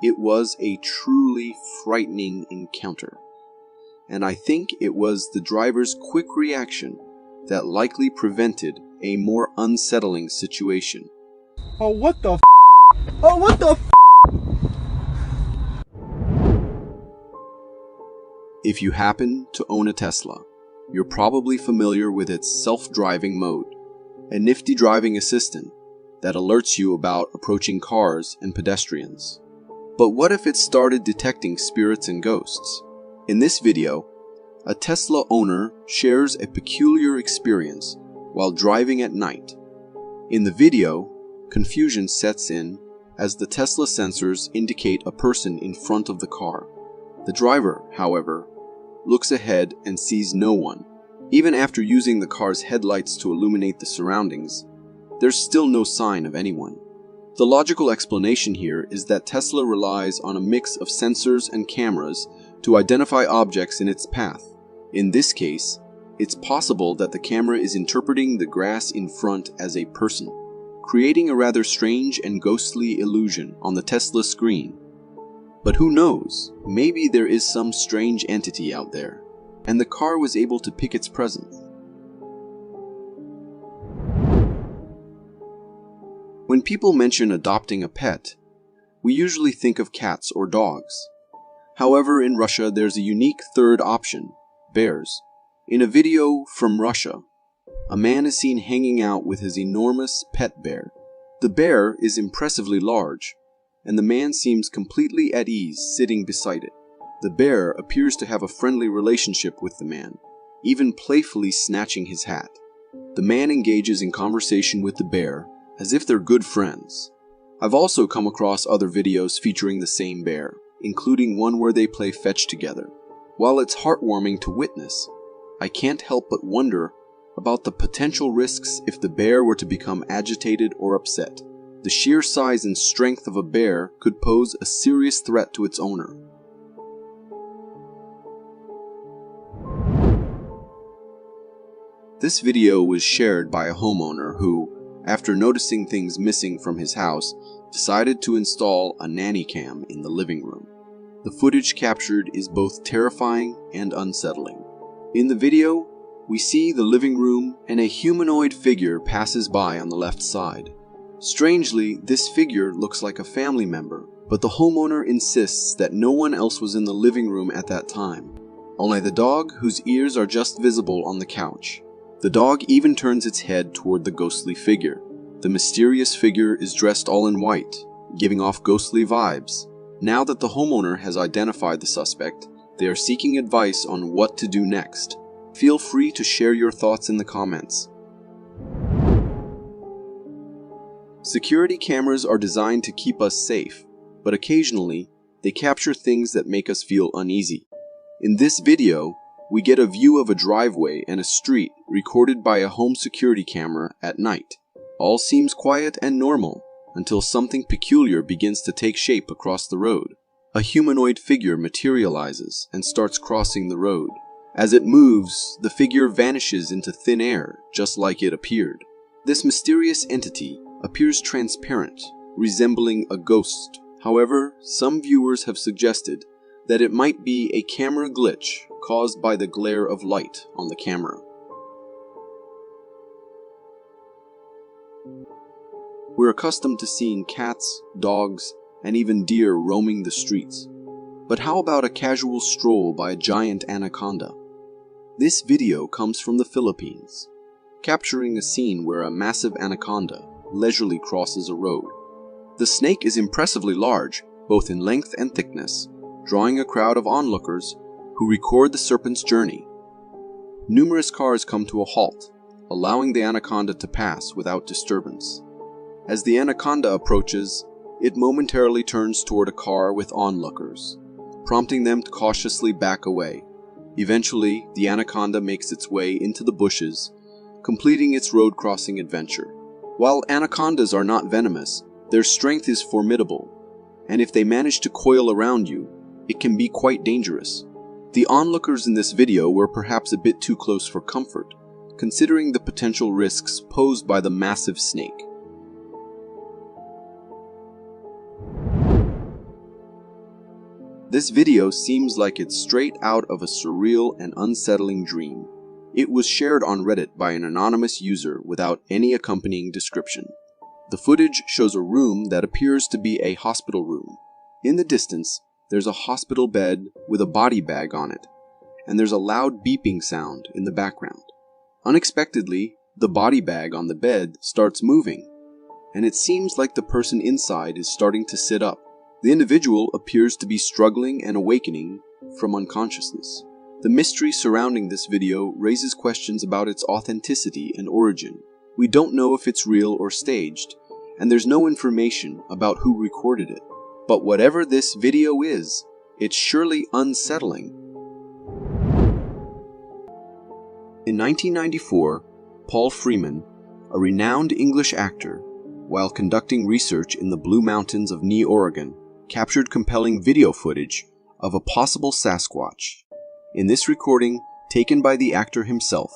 S4: it was a truly frightening encounter, and I think it was the driver's quick reaction that likely prevented a more unsettling situation.
S10: Oh, what the f***? Oh, what the f***?
S4: If you happen to own a Tesla, you're probably familiar with its self-driving mode, a nifty driving assistant that alerts you about approaching cars and pedestrians. But what if it started detecting spirits and ghosts? In this video, a Tesla owner shares a peculiar experience while driving at night. In the video, confusion sets in as the Tesla sensors indicate a person in front of the car. The driver, however, looks ahead and sees no one. Even after using the car's headlights to illuminate the surroundings, there's still no sign of anyone. The logical explanation here is that Tesla relies on a mix of sensors and cameras to identify objects in its path. In this case, it's possible that the camera is interpreting the grass in front as a person, creating a rather strange and ghostly illusion on the Tesla screen. But who knows, maybe there is some strange entity out there, and the car was able to pick its presence. When people mention adopting a pet, we usually think of cats or dogs. However, in Russia, there's a unique third option: bears. In a video from Russia, a man is seen hanging out with his enormous pet bear. The bear is impressively large, and the man seems completely at ease sitting beside it. The bear appears to have a friendly relationship with the man, even playfully snatching his hat. The man engages in conversation with the bear as if they're good friends. I've also come across other videos featuring the same bear, including one where they play fetch together. While it's heartwarming to witness, I can't help but wonder about the potential risks if the bear were to become agitated or upset. The sheer size and strength of a bear could pose a serious threat to its owner. This video was shared by a homeowner who, after noticing things missing from his house, decided to install a nanny cam in the living room. The footage captured is both terrifying and unsettling. In the video, we see the living room and a humanoid figure passes by on the left side. Strangely, this figure looks like a family member, but the homeowner insists that no one else was in the living room at that time. Only the dog, whose ears are just visible on the couch. The dog even turns its head toward the ghostly figure. The mysterious figure is dressed all in white, giving off ghostly vibes. Now that the homeowner has identified the suspect, they are seeking advice on what to do next. Feel free to share your thoughts in the comments. Security cameras are designed to keep us safe, but occasionally, they capture things that make us feel uneasy. In this video, we get a view of a driveway and a street recorded by a home security camera at night. All seems quiet and normal until something peculiar begins to take shape across the road. A humanoid figure materializes and starts crossing the road. As it moves, the figure vanishes into thin air, just like it appeared. This mysterious entity appears transparent, resembling a ghost. However, some viewers have suggested that it might be a camera glitch caused by the glare of light on the camera. We're accustomed to seeing cats, dogs, and even deer roaming the streets. But how about a casual stroll by a giant anaconda? This video comes from the Philippines, capturing a scene where a massive anaconda leisurely crosses a road. The snake is impressively large, both in length and thickness, drawing a crowd of onlookers who record the serpent's journey. Numerous cars come to a halt, allowing the anaconda to pass without disturbance. As the anaconda approaches, it momentarily turns toward a car with onlookers, prompting them to cautiously back away. Eventually, the anaconda makes its way into the bushes, completing its road crossing adventure. While anacondas are not venomous, their strength is formidable, and if they manage to coil around you, it can be quite dangerous. The onlookers in this video were perhaps a bit too close for comfort, considering the potential risks posed by the massive snake. This video seems like it's straight out of a surreal and unsettling dream. It was shared on Reddit by an anonymous user without any accompanying description. The footage shows a room that appears to be a hospital room. In the distance, there's a hospital bed with a body bag on it, and there's a loud beeping sound in the background. Unexpectedly, the body bag on the bed starts moving, and it seems like the person inside is starting to sit up. The individual appears to be struggling and awakening from unconsciousness. The mystery surrounding this video raises questions about its authenticity and origin. We don't know if it's real or staged, and there's no information about who recorded it. But whatever this video is, it's surely unsettling. In 1994, Paul Freeman, a renowned English actor, while conducting research in the Blue Mountains of Nye, Oregon, captured compelling video footage of a possible Sasquatch. In this recording, taken by the actor himself,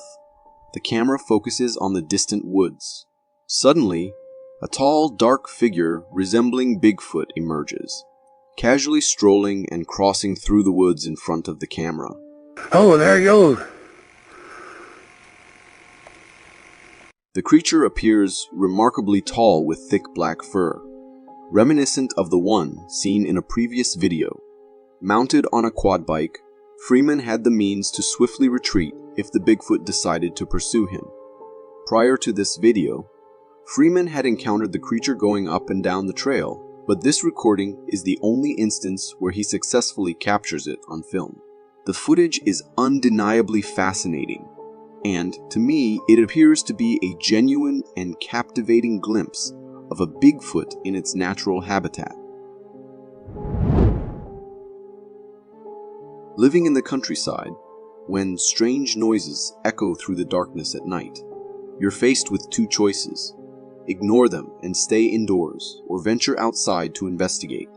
S4: the camera focuses on the distant woods. Suddenly, a tall, dark figure resembling Bigfoot emerges, casually strolling and crossing through the woods in front of the camera.
S10: Oh, there he goes.
S4: The creature appears remarkably tall with thick black fur, reminiscent of the one seen in a previous video. Mounted on a quad bike, Freeman had the means to swiftly retreat if the Bigfoot decided to pursue him. Prior to this video, Freeman had encountered the creature going up and down the trail, but this recording is the only instance where he successfully captures it on film. The footage is undeniably fascinating, and to me, it appears to be a genuine and captivating glimpse of a Bigfoot in its natural habitat. Living in the countryside, when strange noises echo through the darkness at night, you're faced with two choices: ignore them and stay indoors, or venture outside to investigate.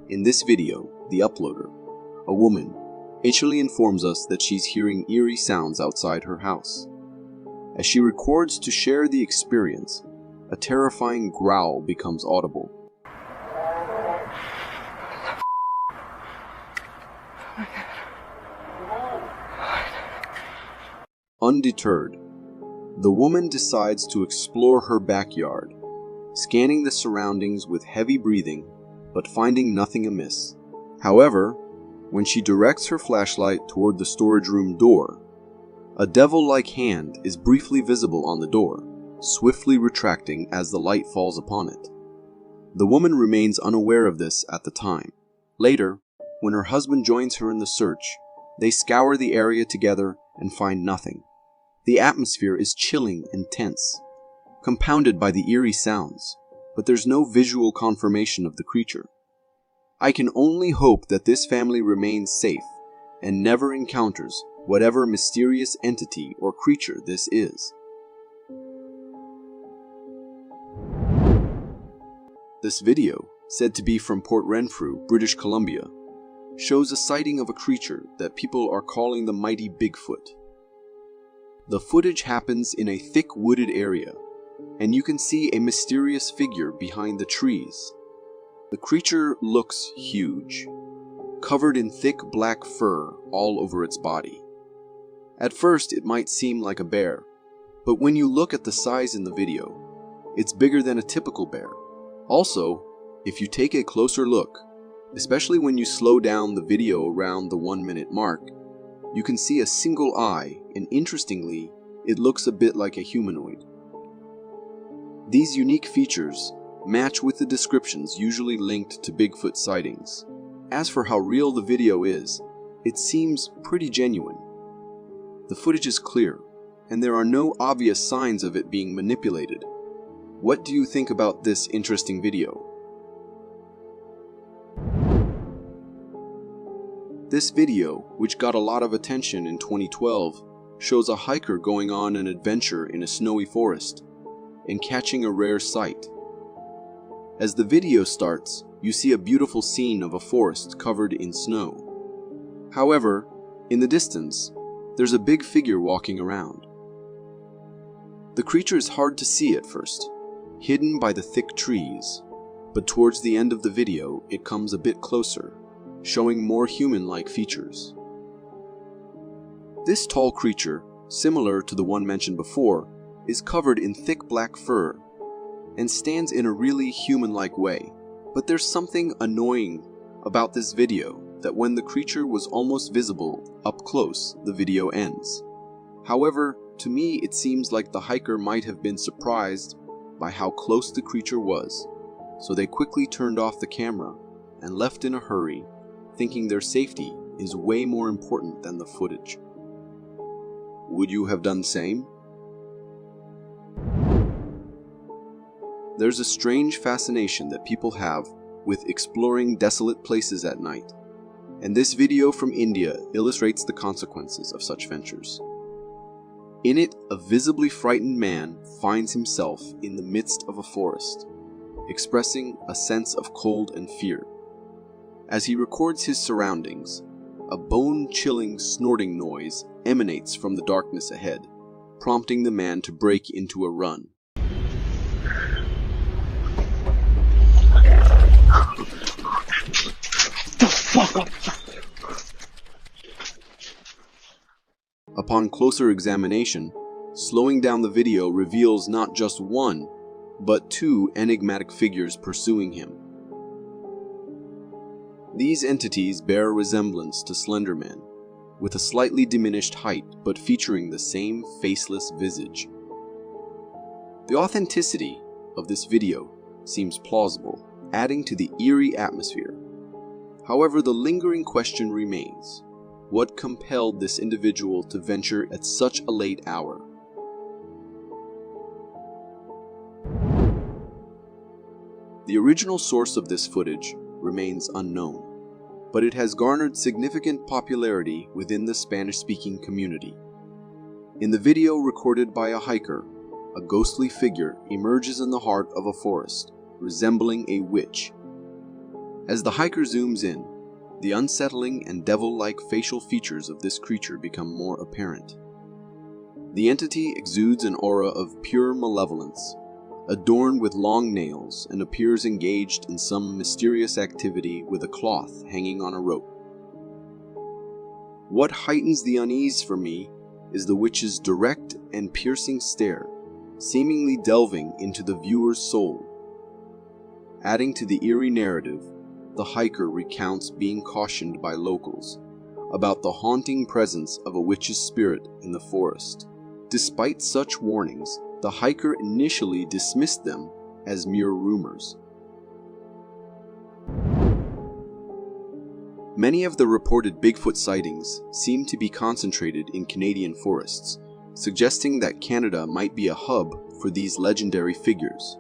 S4: In this video, the uploader, a woman, initially informs us that she's hearing eerie sounds outside her house. As she records to share the experience, a terrifying growl becomes audible. Undeterred, the woman decides to explore her backyard, scanning the surroundings with heavy breathing, but finding nothing amiss. However, when she directs her flashlight toward the storage room door, a devil-like hand is briefly visible on the door, swiftly retracting as the light falls upon it. The woman remains unaware of this at the time. Later, when her husband joins her in the search, they scour the area together and find nothing. The atmosphere is chilling and tense, compounded by the eerie sounds, but there's no visual confirmation of the creature. I can only hope that this family remains safe and never encounters whatever mysterious entity or creature this is. This video, said to be from Port Renfrew, British Columbia, shows a sighting of a creature that people are calling the mighty Bigfoot. The footage happens in a thick wooded area, and you can see a mysterious figure behind the trees. The creature looks huge, covered in thick black fur all over its body. At first, it might seem like a bear, but when you look at the size in the video, it's bigger than a typical bear. Also, if you take a closer look, especially when you slow down the video around the 1-minute mark, you can see a single eye, and interestingly, it looks a bit like a humanoid. These unique features match with the descriptions usually linked to Bigfoot sightings. As for how real the video is, it seems pretty genuine. The footage is clear, and there are no obvious signs of it being manipulated. What do you think about this interesting video? This video, which got a lot of attention in 2012, shows a hiker going on an adventure in a snowy forest and catching a rare sight. As the video starts, you see a beautiful scene of a forest covered in snow. However, in the distance, there's a big figure walking around. The creature is hard to see at first, hidden by the thick trees, but towards the end of the video, it comes a bit closer, showing more human-like features. This tall creature, similar to the one mentioned before, is covered in thick black fur and stands in a really human-like way. But there's something annoying about this video, that when the creature was almost visible up close, the video ends. However, to me it seems like the hiker might have been surprised by how close the creature was, so they quickly turned off the camera and left in a hurry, thinking their safety is way more important than the footage. Would you have done the same? There's a strange fascination that people have with exploring desolate places at night, and this video from India illustrates the consequences of such ventures. In it, a visibly frightened man finds himself in the midst of a forest, expressing a sense of cold and fear. As he records his surroundings, a bone-chilling snorting noise emanates from the darkness ahead, prompting the man to break into a run. Upon closer examination, Slowing down the video reveals not just one, but two enigmatic figures pursuing him. These entities bear a resemblance to Slender Man, with a slightly diminished height but featuring the same faceless visage. The authenticity of this video seems plausible, adding to the eerie atmosphere. However, the lingering question remains: what compelled this individual to venture at such a late hour? The original source of this footage remains unknown, but it has garnered significant popularity within the Spanish-speaking community. In the video recorded by a hiker, a ghostly figure emerges in the heart of a forest, resembling a witch. As the hiker zooms in, the unsettling and devil-like facial features of this creature become more apparent. The entity exudes an aura of pure malevolence, adorned with long nails, and appears engaged in some mysterious activity with a cloth hanging on a rope. What heightens the unease for me is the witch's direct and piercing stare, seemingly delving into the viewer's soul. Adding to the eerie narrative, the hiker recounts being cautioned by locals about the haunting presence of a witch's spirit in the forest. Despite such warnings, the hiker initially dismissed them as mere rumors. Many of the reported Bigfoot sightings seem to be concentrated in Canadian forests, suggesting that Canada might be a hub for these legendary figures.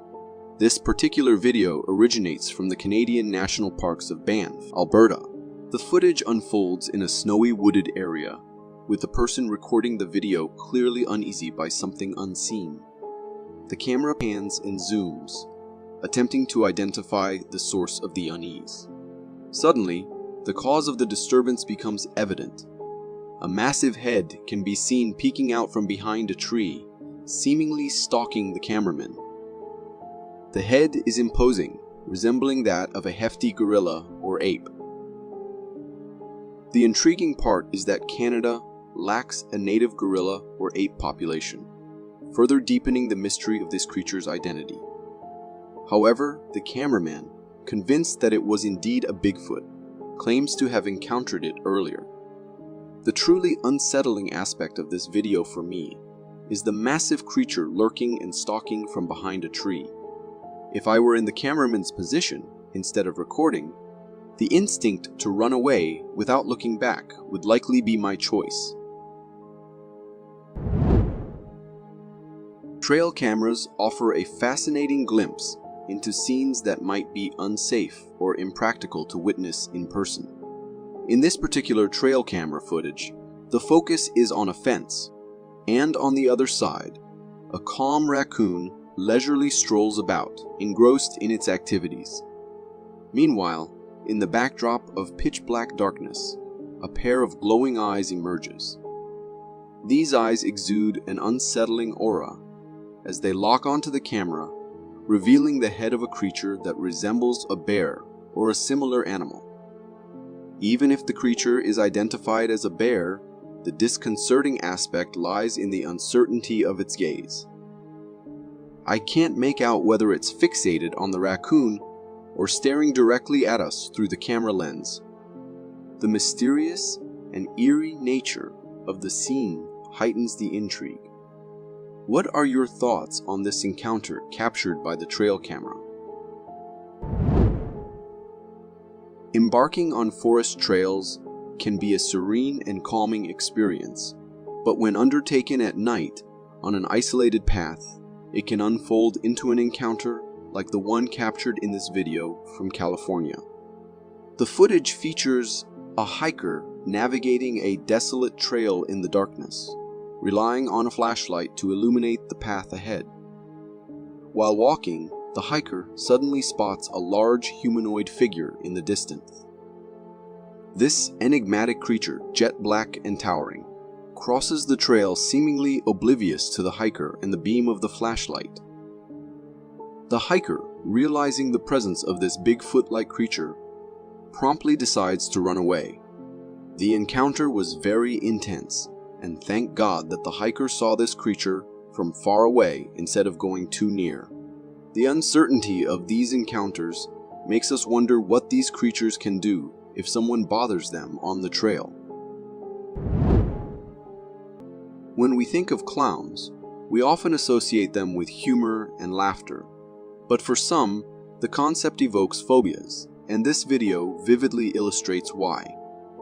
S4: This particular video originates from the Canadian National Parks of Banff, Alberta. The footage unfolds in a snowy wooded area, with the person recording the video clearly uneasy by something unseen. The camera pans and zooms, attempting to identify the source of the unease. Suddenly, the cause of the disturbance becomes evident. A massive head can be seen peeking out from behind a tree, seemingly stalking the cameraman. The head is imposing, resembling that of a hefty gorilla or ape. The intriguing part is that Canada lacks a native gorilla or ape population, further deepening the mystery of this creature's identity. However, the cameraman, convinced that it was indeed a Bigfoot, claims to have encountered it earlier. The truly unsettling aspect of this video for me is the massive creature lurking and stalking from behind a tree. If I were in the cameraman's position, instead of recording, the instinct to run away without looking back would likely be my choice. Trail cameras offer a fascinating glimpse into scenes that might be unsafe or impractical to witness in person. In this particular trail camera footage, the focus is on a fence, and on the other side, a calm raccoon leisurely strolls about, engrossed in its activities. Meanwhile, in the backdrop of pitch-black darkness, a pair of glowing eyes emerges. These eyes exude an unsettling aura as they lock onto the camera, revealing the head of a creature that resembles a bear or a similar animal. Even if the creature is identified as a bear, the disconcerting aspect lies in the uncertainty of its gaze. I can't make out whether it's fixated on the raccoon or staring directly at us through the camera lens. The mysterious and eerie nature of the scene heightens the intrigue. What are your thoughts on this encounter captured by the trail camera? Embarking on forest trails can be a serene and calming experience, but when undertaken at night on an isolated path, it can unfold into an encounter like the one captured in this video from California. The footage features a hiker navigating a desolate trail in the darkness, relying on a flashlight to illuminate the path ahead. While walking, the hiker suddenly spots a large humanoid figure in the distance. This enigmatic creature, jet black and towering, crosses the trail seemingly oblivious to the hiker and the beam of the flashlight. The hiker, realizing the presence of this Bigfoot-like creature, promptly decides to run away. The encounter was very intense, and thank God that the hiker saw this creature from far away instead of going too near. The uncertainty of these encounters makes us wonder what these creatures can do if someone bothers them on the trail. When we think of clowns, we often associate them with humor and laughter, but for some, the concept evokes phobias, and this video vividly illustrates why.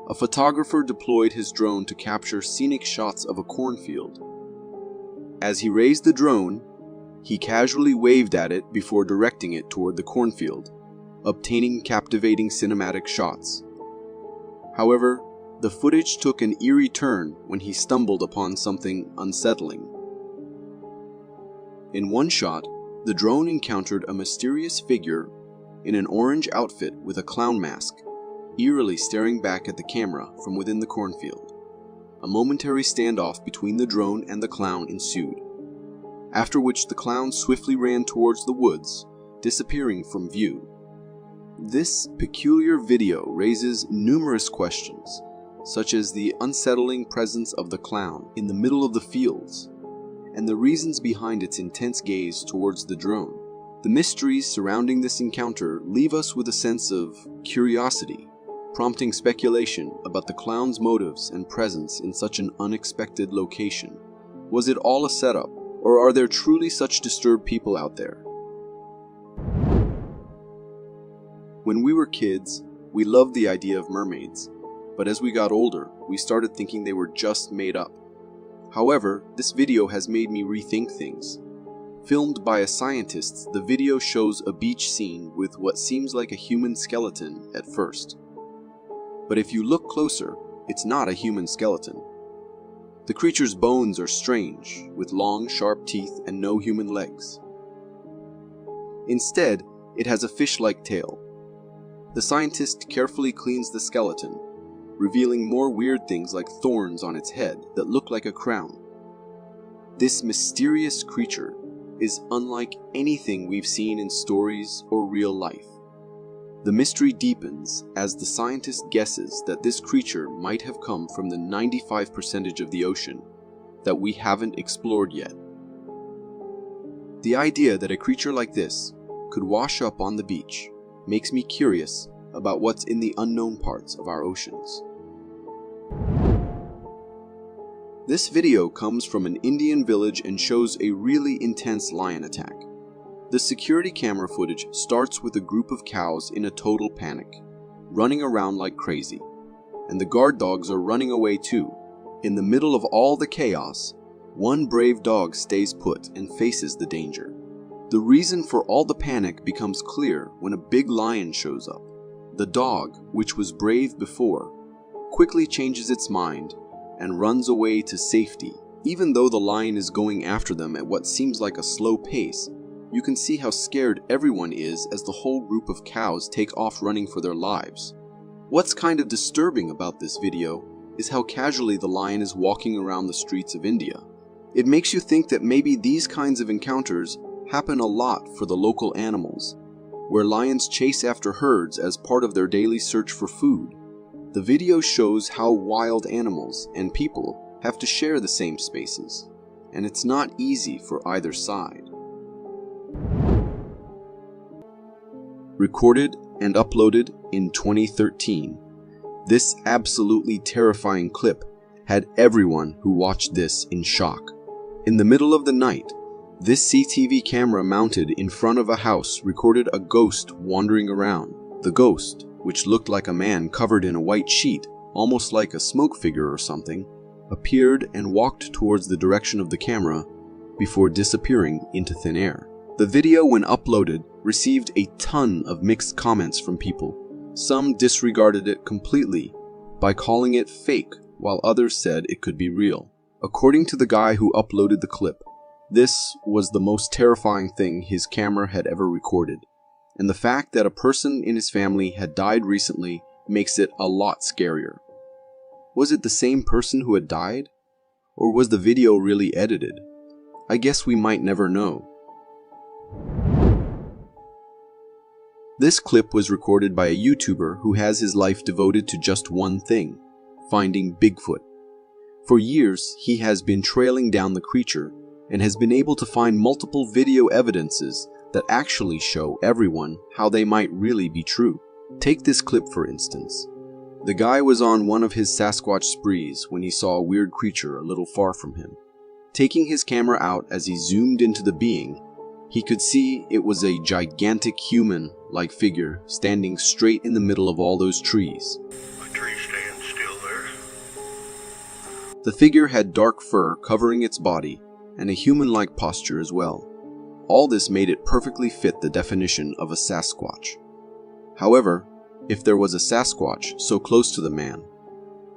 S4: A photographer deployed his drone to capture scenic shots of a cornfield. As he raised the drone, he casually waved at it before directing it toward the cornfield, obtaining captivating cinematic shots. However, the footage took an eerie turn when he stumbled upon something unsettling. In one shot, the drone encountered a mysterious figure in an orange outfit with a clown mask, eerily staring back at the camera from within the cornfield. A momentary standoff between the drone and the clown ensued, after which the clown swiftly ran towards the woods, disappearing from view. This peculiar video raises numerous questions, such as the unsettling presence of the clown in the middle of the fields, and the reasons behind its intense gaze towards the drone. The mysteries surrounding this encounter leave us with a sense of curiosity, prompting speculation about the clown's motives and presence in such an unexpected location. Was it all a setup, or are there truly such disturbed people out there? When we were kids, we loved the idea of mermaids, but as we got older, we started thinking they were just made up. However, this video has made me rethink things. Filmed by a scientist, the video shows a beach scene with what seems like a human skeleton at first. But if you look closer, it's not a human skeleton. The creature's bones are strange, with long, sharp teeth and no human legs. Instead, it has a fish-like tail. The scientist carefully cleans the skeleton, revealing more weird things like thorns on its head that look like a crown. This mysterious creature is unlike anything we've seen in stories or real life. The mystery deepens as the scientist guesses that this creature might have come from the 95% of the ocean that we haven't explored yet. The idea that a creature like this could wash up on the beach makes me curious about what's in the unknown parts of our oceans. This video comes from an Indian village and shows a really intense lion attack. The security camera footage starts with a group of cows in a total panic, running around like crazy, and the guard dogs are running away too. In the middle of all the chaos, one brave dog stays put and faces the danger. The reason for all the panic becomes clear when a big lion shows up. The dog, which was brave before, quickly changes its mind and runs away to safety. Even though the lion is going after them at what seems like a slow pace, you can see how scared everyone is as the whole group of cows take off running for their lives. What's kind of disturbing about this video is how casually the lion is walking around the streets of India. It makes you think that maybe these kinds of encounters happen a lot for the local animals, where lions chase after herds as part of their daily search for food. The video shows how wild animals and people have to share the same spaces, and it's not easy for either side. Recorded and uploaded in 2013, this absolutely terrifying clip had everyone who watched this in shock. In the middle of the night, this CCTV camera mounted in front of a house recorded a ghost wandering around. The ghost, which looked like a man covered in a white sheet, almost like a smoke figure or something, appeared and walked towards the direction of the camera before disappearing into thin air. The video, when uploaded, received a ton of mixed comments from people. Some disregarded it completely by calling it fake, while others said it could be real. According to the guy who uploaded the clip, this was the most terrifying thing his camera had ever recorded, and the fact that a person in his family had died recently makes it a lot scarier. Was it the same person who had died? Or was the video really edited? I guess we might never know. This clip was recorded by a YouTuber who has his life devoted to just one thing: finding Bigfoot. For years, he has been trailing down the creature and has been able to find multiple video evidences that actually show everyone how they might really be true. Take this clip for instance. The guy was on one of his Sasquatch sprees when he saw a weird creature a little far from him. Taking his camera out as he zoomed into the being, he could see it was a gigantic human-like figure standing straight in the middle of all those trees.
S11: A tree stands still there.
S4: The figure had dark fur covering its body and a human-like posture as well. All this made it perfectly fit the definition of a Sasquatch. However, if there was a Sasquatch so close to the man,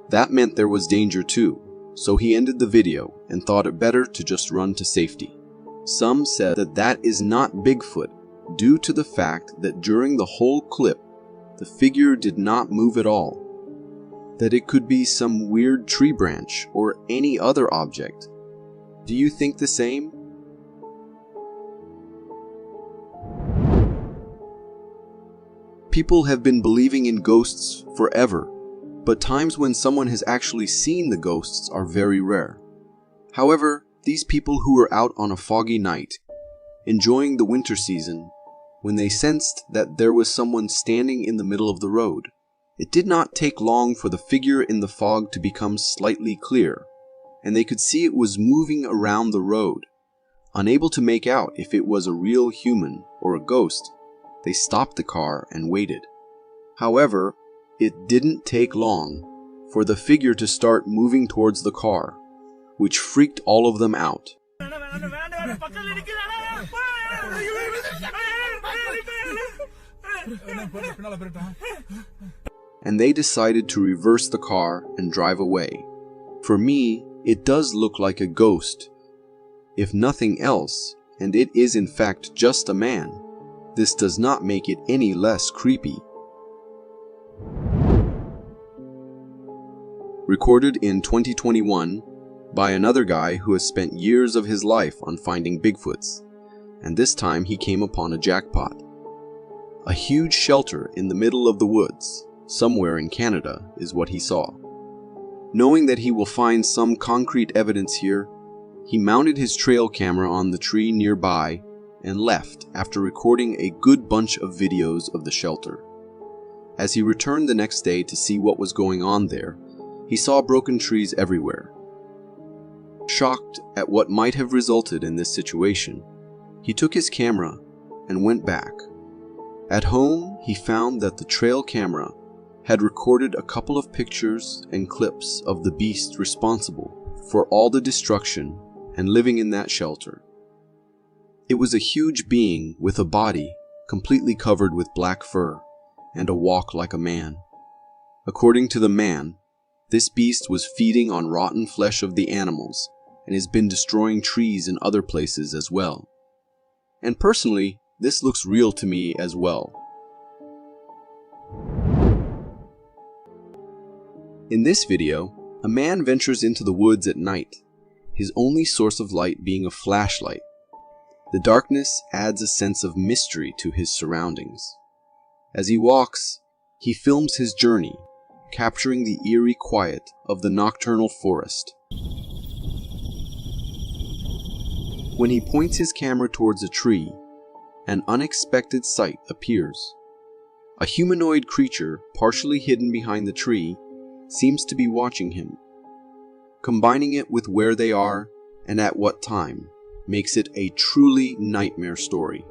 S4: that meant there was danger too, so he ended the video and thought it better to just run to safety. Some said that that is not Bigfoot due to the fact that during the whole clip, the figure did not move at all. That it could be some weird tree branch or any other object. Do you think the same? People have been believing in ghosts forever, but times when someone has actually seen the ghosts are very rare. However, these people who were out on a foggy night, enjoying the winter season, when they sensed that there was someone standing in the middle of the road, it did not take long for the figure in the fog to become slightly clear, and they could see it was moving around the road. Unable to make out if it was a real human or a ghost, they stopped the car and waited. However, it didn't take long for the figure to start moving towards the car, which freaked all of them out. And they decided to reverse the car and drive away. For me, it does look like a ghost. If nothing else, and it is in fact just a man, this does not make it any less creepy. Recorded in 2021 by another guy who has spent years of his life on finding Bigfoots, and this time he came upon a jackpot. A huge shelter in the middle of the woods, somewhere in Canada, is what he saw. Knowing that he will find some concrete evidence here, he mounted his trail camera on the tree nearby and left after recording a good bunch of videos of the shelter. As he returned the next day to see what was going on there, he saw broken trees everywhere. Shocked at what might have resulted in this situation, he took his camera and went back. At home, he found that the trail camera had recorded a couple of pictures and clips of the beast responsible for all the destruction and living in that shelter. It was a huge being with a body completely covered with black fur and a walk like a man. According to the man, this beast was feeding on rotten flesh of the animals and has been destroying trees in other places as well. And personally, this looks real to me as well. In this video, a man ventures into the woods at night, his only source of light being a flashlight. The darkness adds a sense of mystery to his surroundings. As he walks, he films his journey, capturing the eerie quiet of the nocturnal forest. When he points his camera towards a tree, an unexpected sight appears. A humanoid creature, partially hidden behind the tree, seems to be watching him. Combining it with where they are and at what time makes it a truly nightmare story.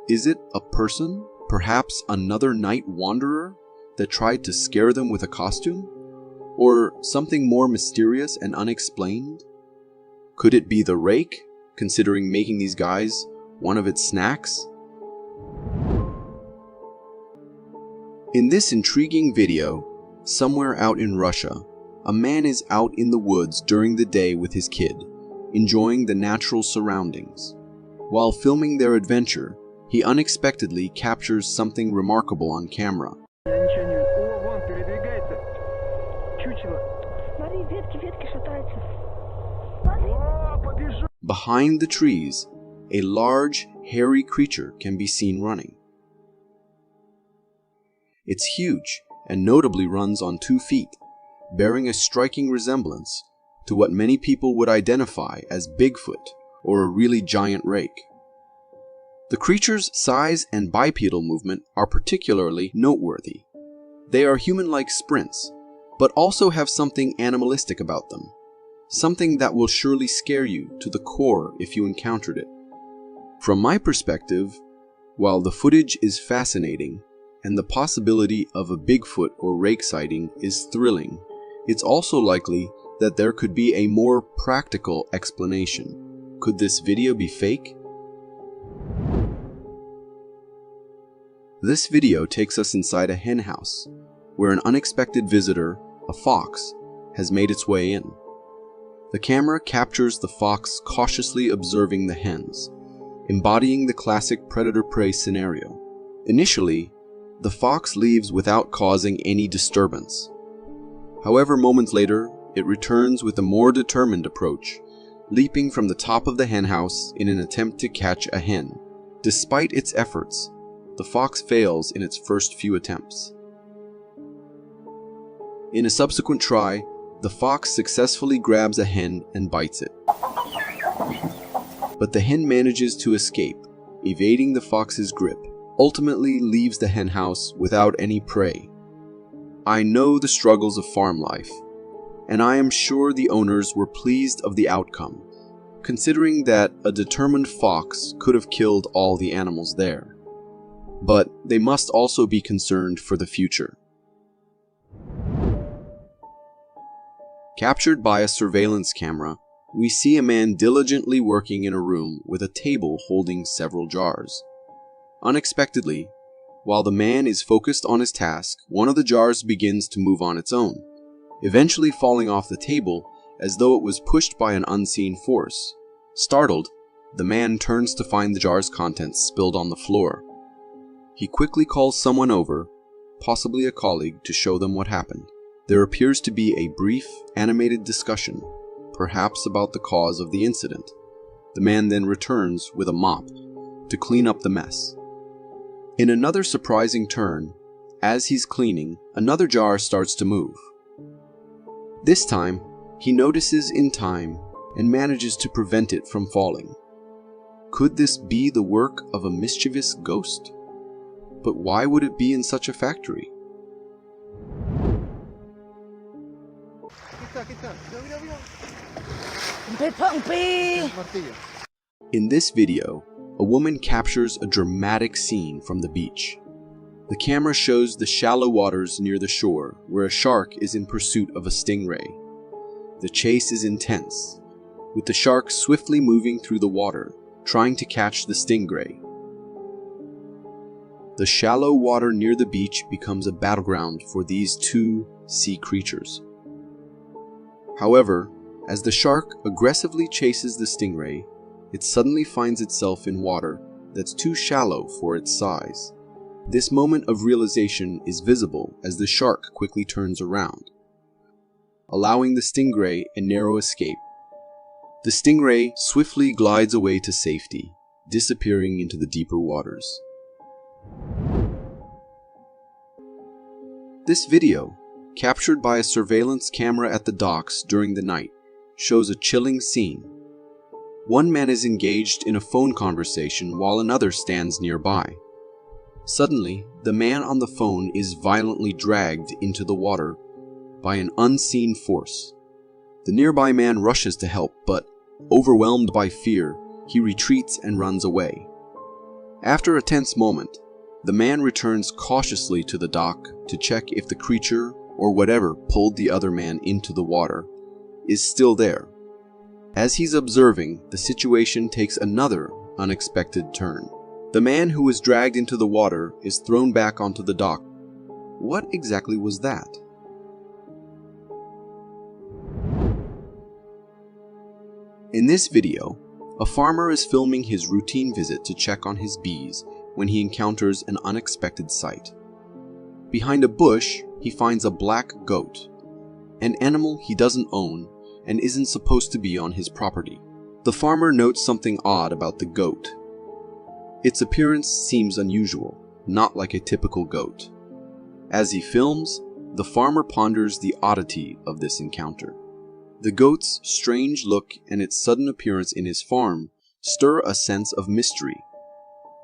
S4: Is it a person, perhaps another night wanderer that tried to scare them with a costume? Or something more mysterious and unexplained? Could it be the rake, considering making these guys one of its snacks? In this intriguing video, somewhere out in Russia, a man is out in the woods during the day with his kid, enjoying the natural surroundings. While filming their adventure, he unexpectedly captures something remarkable on camera. Behind the trees, a large, hairy creature can be seen running. It's huge and notably runs on 2 feet, bearing a striking resemblance to what many people would identify as Bigfoot or a really giant rake. The creature's size and bipedal movement are particularly noteworthy. They are human-like sprints, but also have something animalistic about them, something that will surely scare you to the core if you encountered it. From my perspective, while the footage is fascinating and the possibility of a Bigfoot or rake sighting is thrilling, it's also likely that there could be a more practical explanation. Could this video be fake? This video takes us inside a hen house, where an unexpected visitor, a fox, has made its way in. The camera captures the fox cautiously observing the hens, embodying the classic predator-prey scenario. Initially, the fox leaves without causing any disturbance. However, moments later, it returns with a more determined approach, leaping from the top of the hen house in an attempt to catch a hen. Despite its efforts, the fox fails in its first few attempts. In a subsequent try, the fox successfully grabs a hen and bites it. But the hen manages to escape, evading the fox's grip, ultimately leaves the hen house without any prey. I know the struggles of farm life, and I am sure the owners were pleased of the outcome, considering that a determined fox could have killed all the animals there. But they must also be concerned for the future. Captured by a surveillance camera, we see a man diligently working in a room with a table holding several jars. Unexpectedly, while the man is focused on his task, one of the jars begins to move on its own, eventually falling off the table as though it was pushed by an unseen force. Startled, the man turns to find the jar's contents spilled on the floor. He quickly calls someone over, possibly a colleague, to show them what happened. There appears to be a brief, animated discussion, perhaps about the cause of the incident. The man then returns with a mop to clean up the mess. In another surprising turn, as he's cleaning, another jar starts to move. This time, he notices in time and manages to prevent it from falling. Could this be the work of a mischievous ghost? But why would it be in such a factory? In this video, a woman captures a dramatic scene from the beach. The camera shows the shallow waters near the shore where a shark is in pursuit of a stingray. The chase is intense, with the shark swiftly moving through the water, trying to catch the stingray. The shallow water near the beach becomes a battleground for these two sea creatures. However, as the shark aggressively chases the stingray, it suddenly finds itself in water that's too shallow for its size. This moment of realization is visible as the shark quickly turns around, allowing the stingray a narrow escape. The stingray swiftly glides away to safety, disappearing into the deeper waters. This video, captured by a surveillance camera at the docks during the night, shows a chilling scene. One man is engaged in a phone conversation while another stands nearby. Suddenly, the man on the phone is violently dragged into the water by an unseen force. The nearby man rushes to help, but overwhelmed by fear, he retreats and runs away. After a tense moment, the man returns cautiously to the dock to check if the creature, or whatever pulled the other man into the water, is still there. As he's observing, the situation takes another unexpected turn. The man who was dragged into the water is thrown back onto the dock. What exactly was that? In this video, a farmer is filming his routine visit to check on his bees when he encounters an unexpected sight. Behind a bush, he finds a black goat, an animal he doesn't own and isn't supposed to be on his property. The farmer notes something odd about the goat. Its appearance seems unusual, not like a typical goat. As he films, the farmer ponders the oddity of this encounter. The goat's strange look and its sudden appearance in his farm stir a sense of mystery.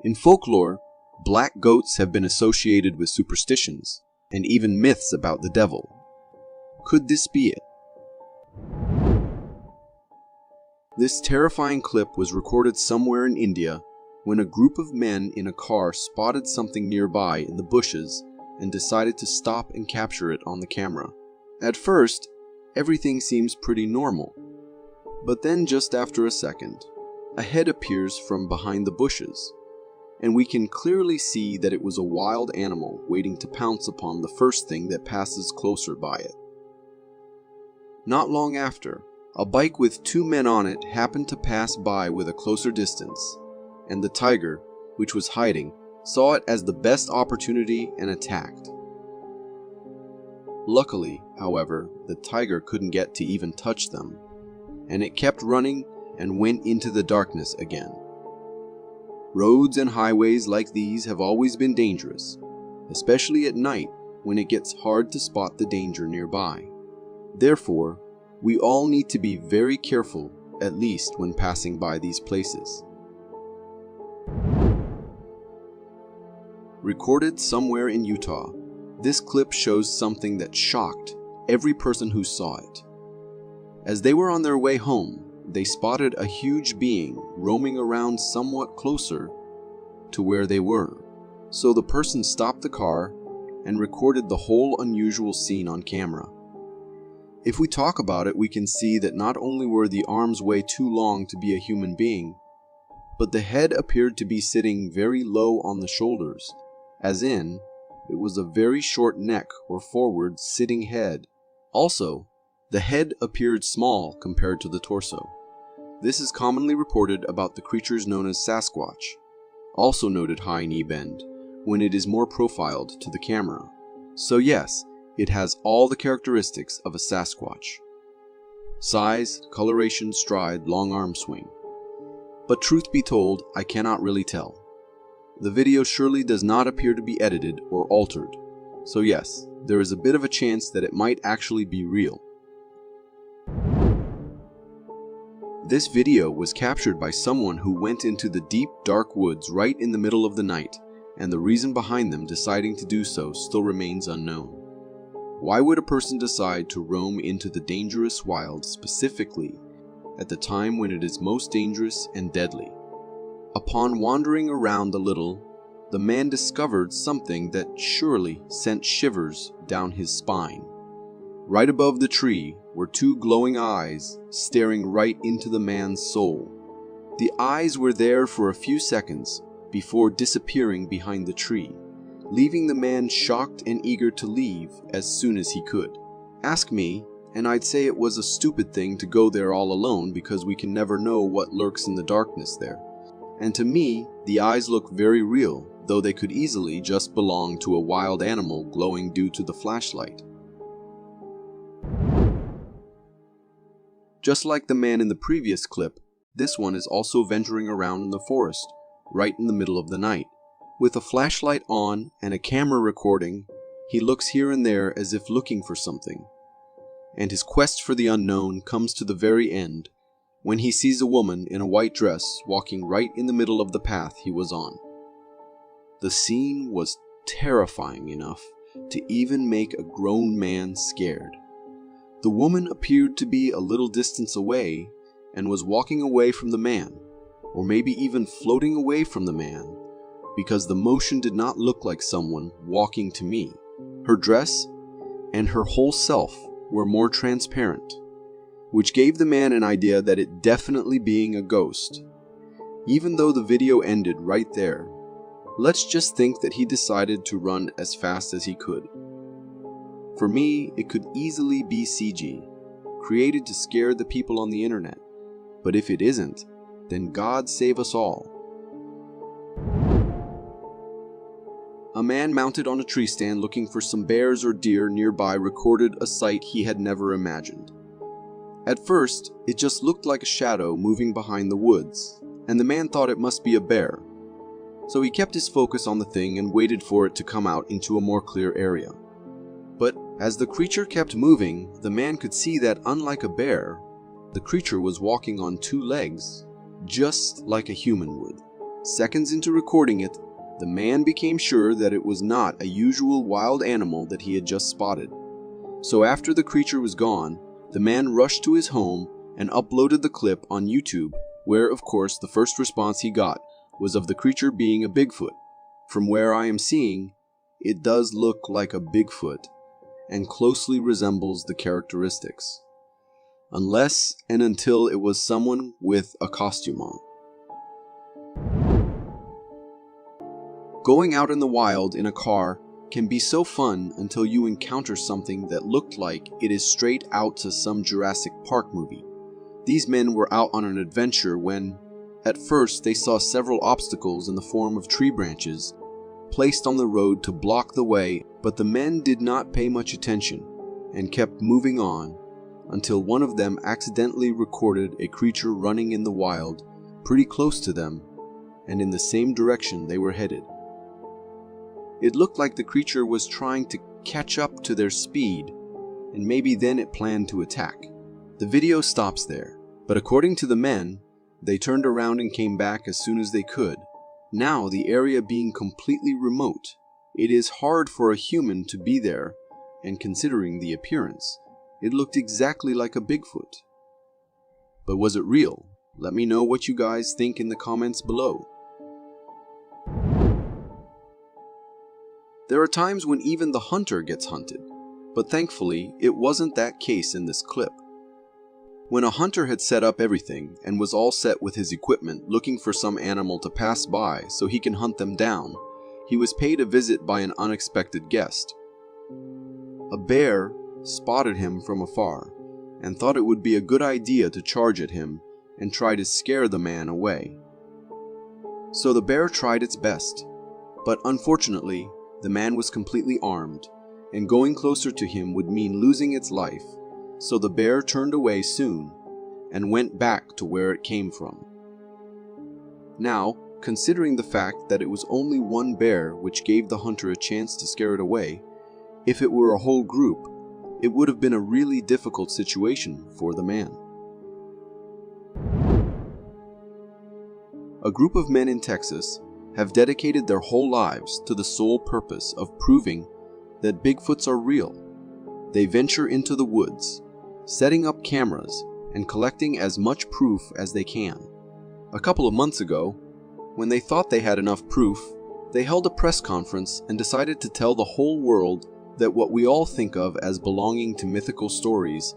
S4: In folklore, black goats have been associated with superstitions and even myths about the devil. Could this be it? This terrifying clip was recorded somewhere in India when a group of men in a car spotted something nearby in the bushes and decided to stop and capture it on the camera. At first, everything seems pretty normal, but then just after a second, a head appears from behind the bushes, and we can clearly see that it was a wild animal waiting to pounce upon the first thing that passes closer by it. Not long after, a bike with 2 men on it happened to pass by with a closer distance, and the tiger, which was hiding, saw it as the best opportunity and attacked. Luckily, however, the tiger couldn't get to even touch them, and it kept running and went into the darkness again. Roads and highways like these have always been dangerous, especially at night when it gets hard to spot the danger nearby. Therefore, we all need to be very careful, at least when passing by these places. Recorded somewhere in Utah, this clip shows something that shocked every person who saw it. As they were on their way home, they spotted a huge being roaming around somewhat closer to where they were. So the person stopped the car and recorded the whole unusual scene on camera. If we talk about it, we can see that not only were the arms way too long to be a human being, but the head appeared to be sitting very low on the shoulders, as in, it was a very short neck or forward sitting head. Also, the head appeared small compared to the torso. This is commonly reported about the creatures known as Sasquatch, also noted high knee bend, when it is more profiled to the camera. So yes, it has all the characteristics of a Sasquatch. Size, coloration, stride, long arm swing. But truth be told, I cannot really tell. The video surely does not appear to be edited or altered, so yes, there is a bit of a chance that it might actually be real. This video was captured by someone who went into the deep, dark woods right in the middle of the night, and the reason behind them deciding to do so still remains unknown. Why would a person decide to roam into the dangerous wild specifically at the time when it is most dangerous and deadly? Upon wandering around a little, the man discovered something that surely sent shivers down his spine. Right above the tree were 2 glowing eyes staring right into the man's soul. The eyes were there for a few seconds before disappearing behind the tree, leaving the man shocked and eager to leave as soon as he could. Ask me, and I'd say it was a stupid thing to go there all alone because we can never know what lurks in the darkness there. And to me, the eyes look very real, though they could easily just belong to a wild animal glowing due to the flashlight. Just like the man in the previous clip, this one is also venturing around in the forest, right in the middle of the night. With a flashlight on and a camera recording, he looks here and there as if looking for something. And his quest for the unknown comes to the very end, when he sees a woman in a white dress walking right in the middle of the path he was on. The scene was terrifying enough to even make a grown man scared. The woman appeared to be a little distance away and was walking away from the man, or maybe even floating away from the man, because the motion did not look like someone walking to me. Her dress and her whole self were more transparent, which gave the man an idea that it definitely being a ghost. Even though the video ended right there, let's just think that he decided to run as fast as he could. For me, it could easily be CG, created to scare the people on the internet. But if it isn't, then God save us all. A man mounted on a tree stand looking for some bears or deer nearby recorded a sight he had never imagined. At first, it just looked like a shadow moving behind the woods, and the man thought it must be a bear. So he kept his focus on the thing and waited for it to come out into a more clear area. But As the creature kept moving, the man could see that unlike a bear, the creature was walking on 2 legs, just like a human would. Seconds into recording it, the man became sure that it was not a usual wild animal that he had just spotted. So after the creature was gone, the man rushed to his home and uploaded the clip on YouTube, where of course the first response he got was of the creature being a Bigfoot. From where I am seeing, it does look like a Bigfoot and closely resembles the characteristics. Unless and until it was someone with a costume on. Going out in the wild in a car can be so fun until you encounter something that looked like it is straight out to some Jurassic Park movie. These men were out on an adventure when, at first, they saw several obstacles in the form of tree branches placed on the road to block the way, but the men did not pay much attention and kept moving on until one of them accidentally recorded a creature running in the wild pretty close to them and in the same direction they were headed. It looked like the creature was trying to catch up to their speed, and maybe then it planned to attack. The video stops there, but according to the men, they turned around and came back as soon as they could. Now, the area being completely remote, it is hard for a human to be there, and considering the appearance, it looked exactly like a Bigfoot. But was it real? Let me know what you guys think in the comments below. There are times when even the hunter gets hunted, but thankfully it wasn't that case in this clip. When a hunter had set up everything and was all set with his equipment looking for some animal to pass by so he can hunt them down, he was paid a visit by an unexpected guest. A bear spotted him from afar and thought it would be a good idea to charge at him and try to scare the man away. So the bear tried its best, but unfortunately, the man was completely armed, and going closer to him would mean losing its life, so the bear turned away soon and went back to where it came from. Now, considering the fact that it was only one bear which gave the hunter a chance to scare it away, if it were a whole group, it would have been a really difficult situation for the man. A group of men in Texas have dedicated their whole lives to the sole purpose of proving that Bigfoots are real. They venture into the woods, setting up cameras and collecting as much proof as they can. A couple of months ago, when they thought they had enough proof, they held a press conference and decided to tell the whole world that what we all think of as belonging to mythical stories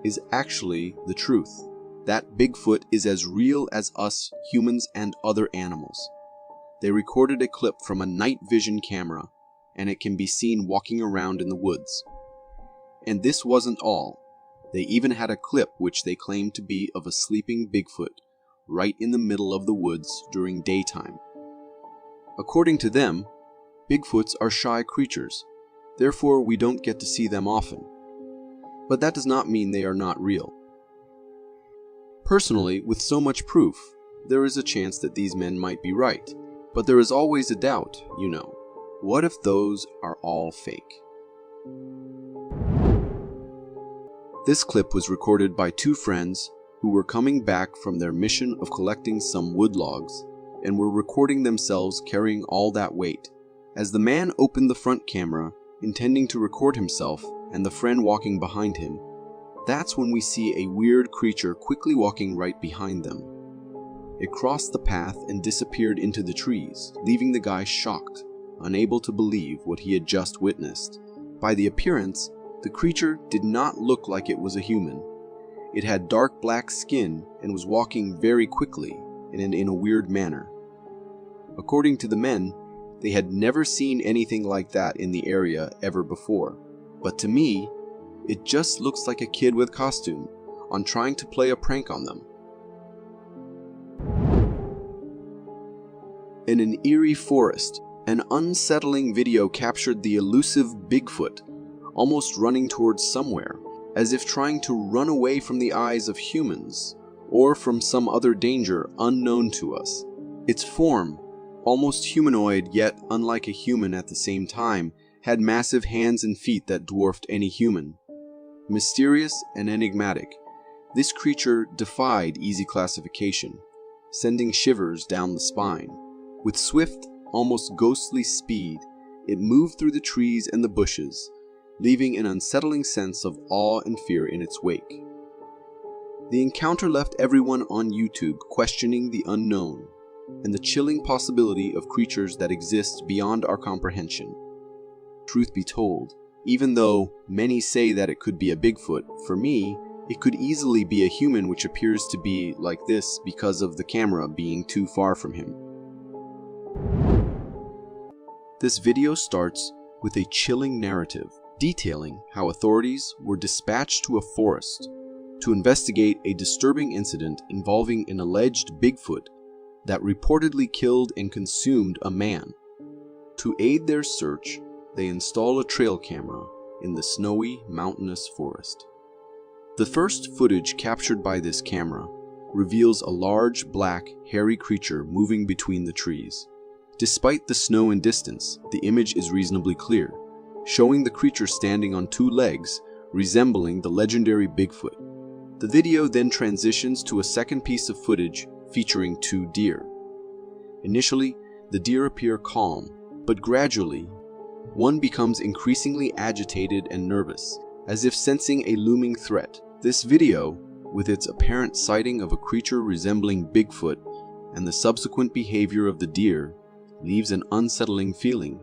S4: is actually the truth. That Bigfoot is as real as us humans and other animals. They recorded a clip from a night vision camera, and it can be seen walking around in the woods. And this wasn't all. They even had a clip which they claimed to be of a sleeping Bigfoot right in the middle of the woods during daytime. According to them, Bigfoots are shy creatures, therefore we don't get to see them often. But that does not mean they are not real. Personally, with so much proof, there is a chance that these men might be right. But there is always a doubt, you know. What if those are all fake? This clip was recorded by 2 friends who were coming back from their mission of collecting some wood logs and were recording themselves carrying all that weight. As the man opened the front camera, intending to record himself and the friend walking behind him, that's when we see a weird creature quickly walking right behind them. It crossed the path and disappeared into the trees, leaving the guy shocked, unable to believe what he had just witnessed. By the appearance, the creature did not look like it was a human. It had dark black skin and was walking very quickly and in a weird manner. According to the men, they had never seen anything like that in the area ever before. But to me, it just looks like a kid with costume on trying to play a prank on them. In an eerie forest, an unsettling video captured the elusive Bigfoot, almost running towards somewhere, as if trying to run away from the eyes of humans, or from some other danger unknown to us. Its form, almost humanoid yet unlike a human at the same time, had massive hands and feet that dwarfed any human. Mysterious and enigmatic, this creature defied easy classification, sending shivers down the spine. With swift, almost ghostly speed, it moved through the trees and the bushes, leaving an unsettling sense of awe and fear in its wake. The encounter left everyone on YouTube questioning the unknown and the chilling possibility of creatures that exist beyond our comprehension. Truth be told, even though many say that it could be a Bigfoot, for me, it could easily be a human which appears to be like this because of the camera being too far from him. This video starts with a chilling narrative detailing how authorities were dispatched to a forest to investigate a disturbing incident involving an alleged Bigfoot that reportedly killed and consumed a man. To aid their search, they install a trail camera in the snowy, mountainous forest. The first footage captured by this camera reveals a large, black, hairy creature moving between the trees. Despite the snow and distance, the image is reasonably clear, showing the creature standing on two legs, resembling the legendary Bigfoot. The video then transitions to a second piece of footage featuring two deer. Initially, the deer appear calm, but gradually, one becomes increasingly agitated and nervous, as if sensing a looming threat. This video, with its apparent sighting of a creature resembling Bigfoot and the subsequent behavior of the deer, leaves an unsettling feeling.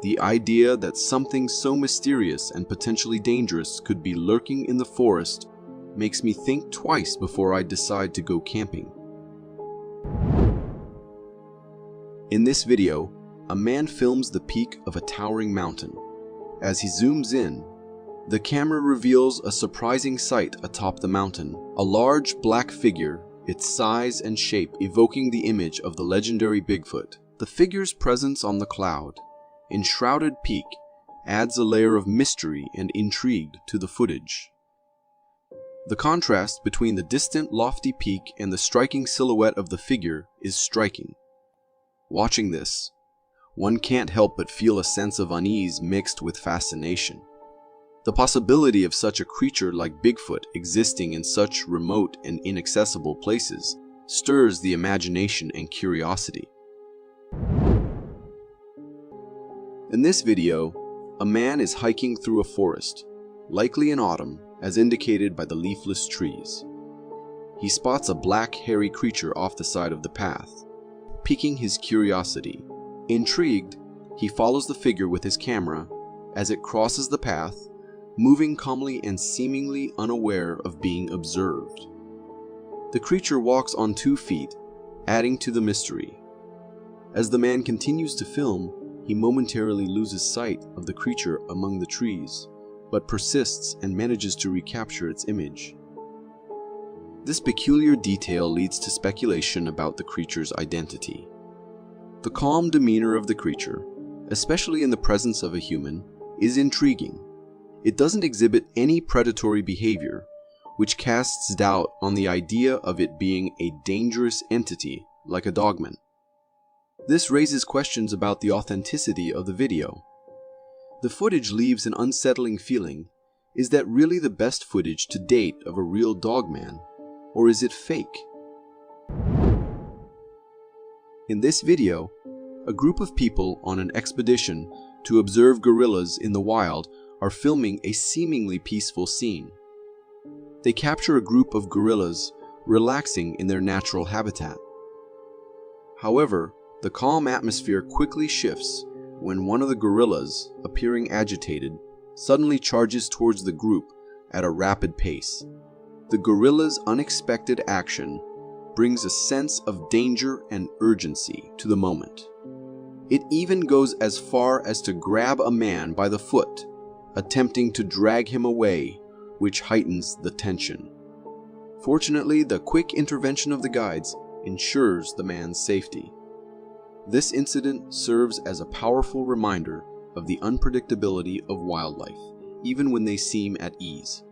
S4: The idea that something so mysterious and potentially dangerous could be lurking in the forest makes me think twice before I decide to go camping. In this video, a man films the peak of a towering mountain. As he zooms in, the camera reveals a surprising sight atop the mountain, a large black figure, its size and shape evoking the image of the legendary Bigfoot. The figure's presence on the cloud, enshrouded peak, adds a layer of mystery and intrigue to the footage. The contrast between the distant lofty peak and the striking silhouette of the figure is striking. Watching this, one can't help but feel a sense of unease mixed with fascination. The possibility of such a creature like Bigfoot existing in such remote and inaccessible places stirs the imagination and curiosity. In this video, a man is hiking through a forest, likely in autumn, as indicated by the leafless trees. He spots a black, hairy creature off the side of the path, piquing his curiosity. Intrigued, he follows the figure with his camera as it crosses the path, moving calmly and seemingly unaware of being observed. The creature walks on 2 feet, adding to the mystery. As the man continues to film, he momentarily loses sight of the creature among the trees, but persists and manages to recapture its image. This peculiar detail leads to speculation about the creature's identity. The calm demeanor of the creature, especially in the presence of a human, is intriguing. It doesn't exhibit any predatory behavior, which casts doubt on the idea of it being a dangerous entity like a dogman. This raises questions about the authenticity of the video. The footage leaves an unsettling feeling. Is that really the best footage to date of a real dogman, or is it fake? In this video, a group of people on an expedition to observe gorillas in the wild are filming a seemingly peaceful scene. They capture a group of gorillas relaxing in their natural habitat. However, the calm atmosphere quickly shifts when one of the gorillas, appearing agitated, suddenly charges towards the group at a rapid pace. The gorilla's unexpected action brings a sense of danger and urgency to the moment. It even goes as far as to grab a man by the foot, attempting to drag him away, which heightens the tension. Fortunately, the quick intervention of the guides ensures the man's safety. This incident serves as a powerful reminder of the unpredictability of wildlife, even when they seem at ease.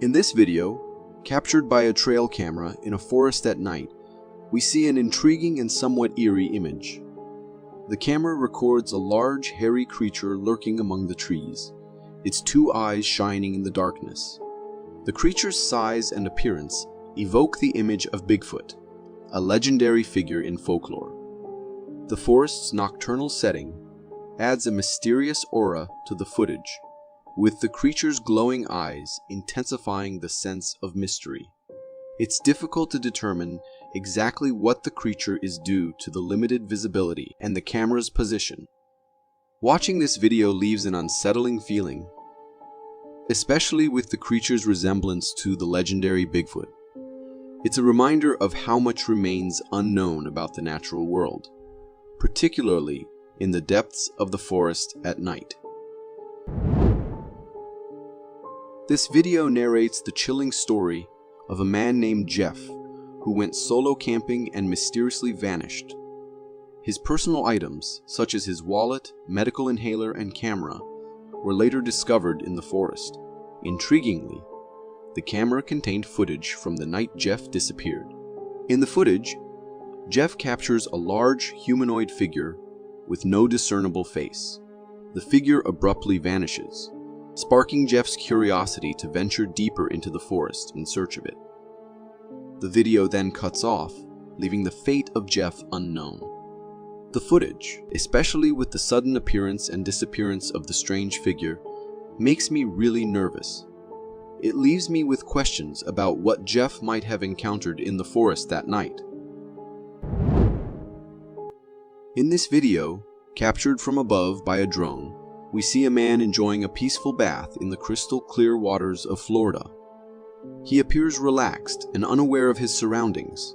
S4: In this video, captured by a trail camera in a forest at night, we see an intriguing and somewhat eerie image. The camera records a large, hairy creature lurking among the trees, its two eyes shining in the darkness. The creature's size and appearance evoke the image of Bigfoot, a legendary figure in folklore. The forest's nocturnal setting adds a mysterious aura to the footage, with the creature's glowing eyes intensifying the sense of mystery. It's difficult to determine exactly what the creature is due to the limited visibility and the camera's position. Watching this video leaves an unsettling feeling, especially with the creature's resemblance to the legendary Bigfoot. It's a reminder of how much remains unknown about the natural world, particularly in the depths of the forest at night. This video narrates the chilling story of a man named Jeff who went solo camping and mysteriously vanished. His personal items, such as his wallet, medical inhaler, and camera, were later discovered in the forest. Intriguingly, the camera contained footage from the night Jeff disappeared. In the footage, Jeff captures a large humanoid figure with no discernible face. The figure abruptly vanishes, sparking Jeff's curiosity to venture deeper into the forest in search of it. The video then cuts off, leaving the fate of Jeff unknown. The footage, especially with the sudden appearance and disappearance of the strange figure, makes me really nervous. It leaves me with questions about what Jeff might have encountered in the forest that night. In this video, captured from above by a drone, we see a man enjoying a peaceful bath in the crystal clear waters of Florida. He appears relaxed and unaware of his surroundings.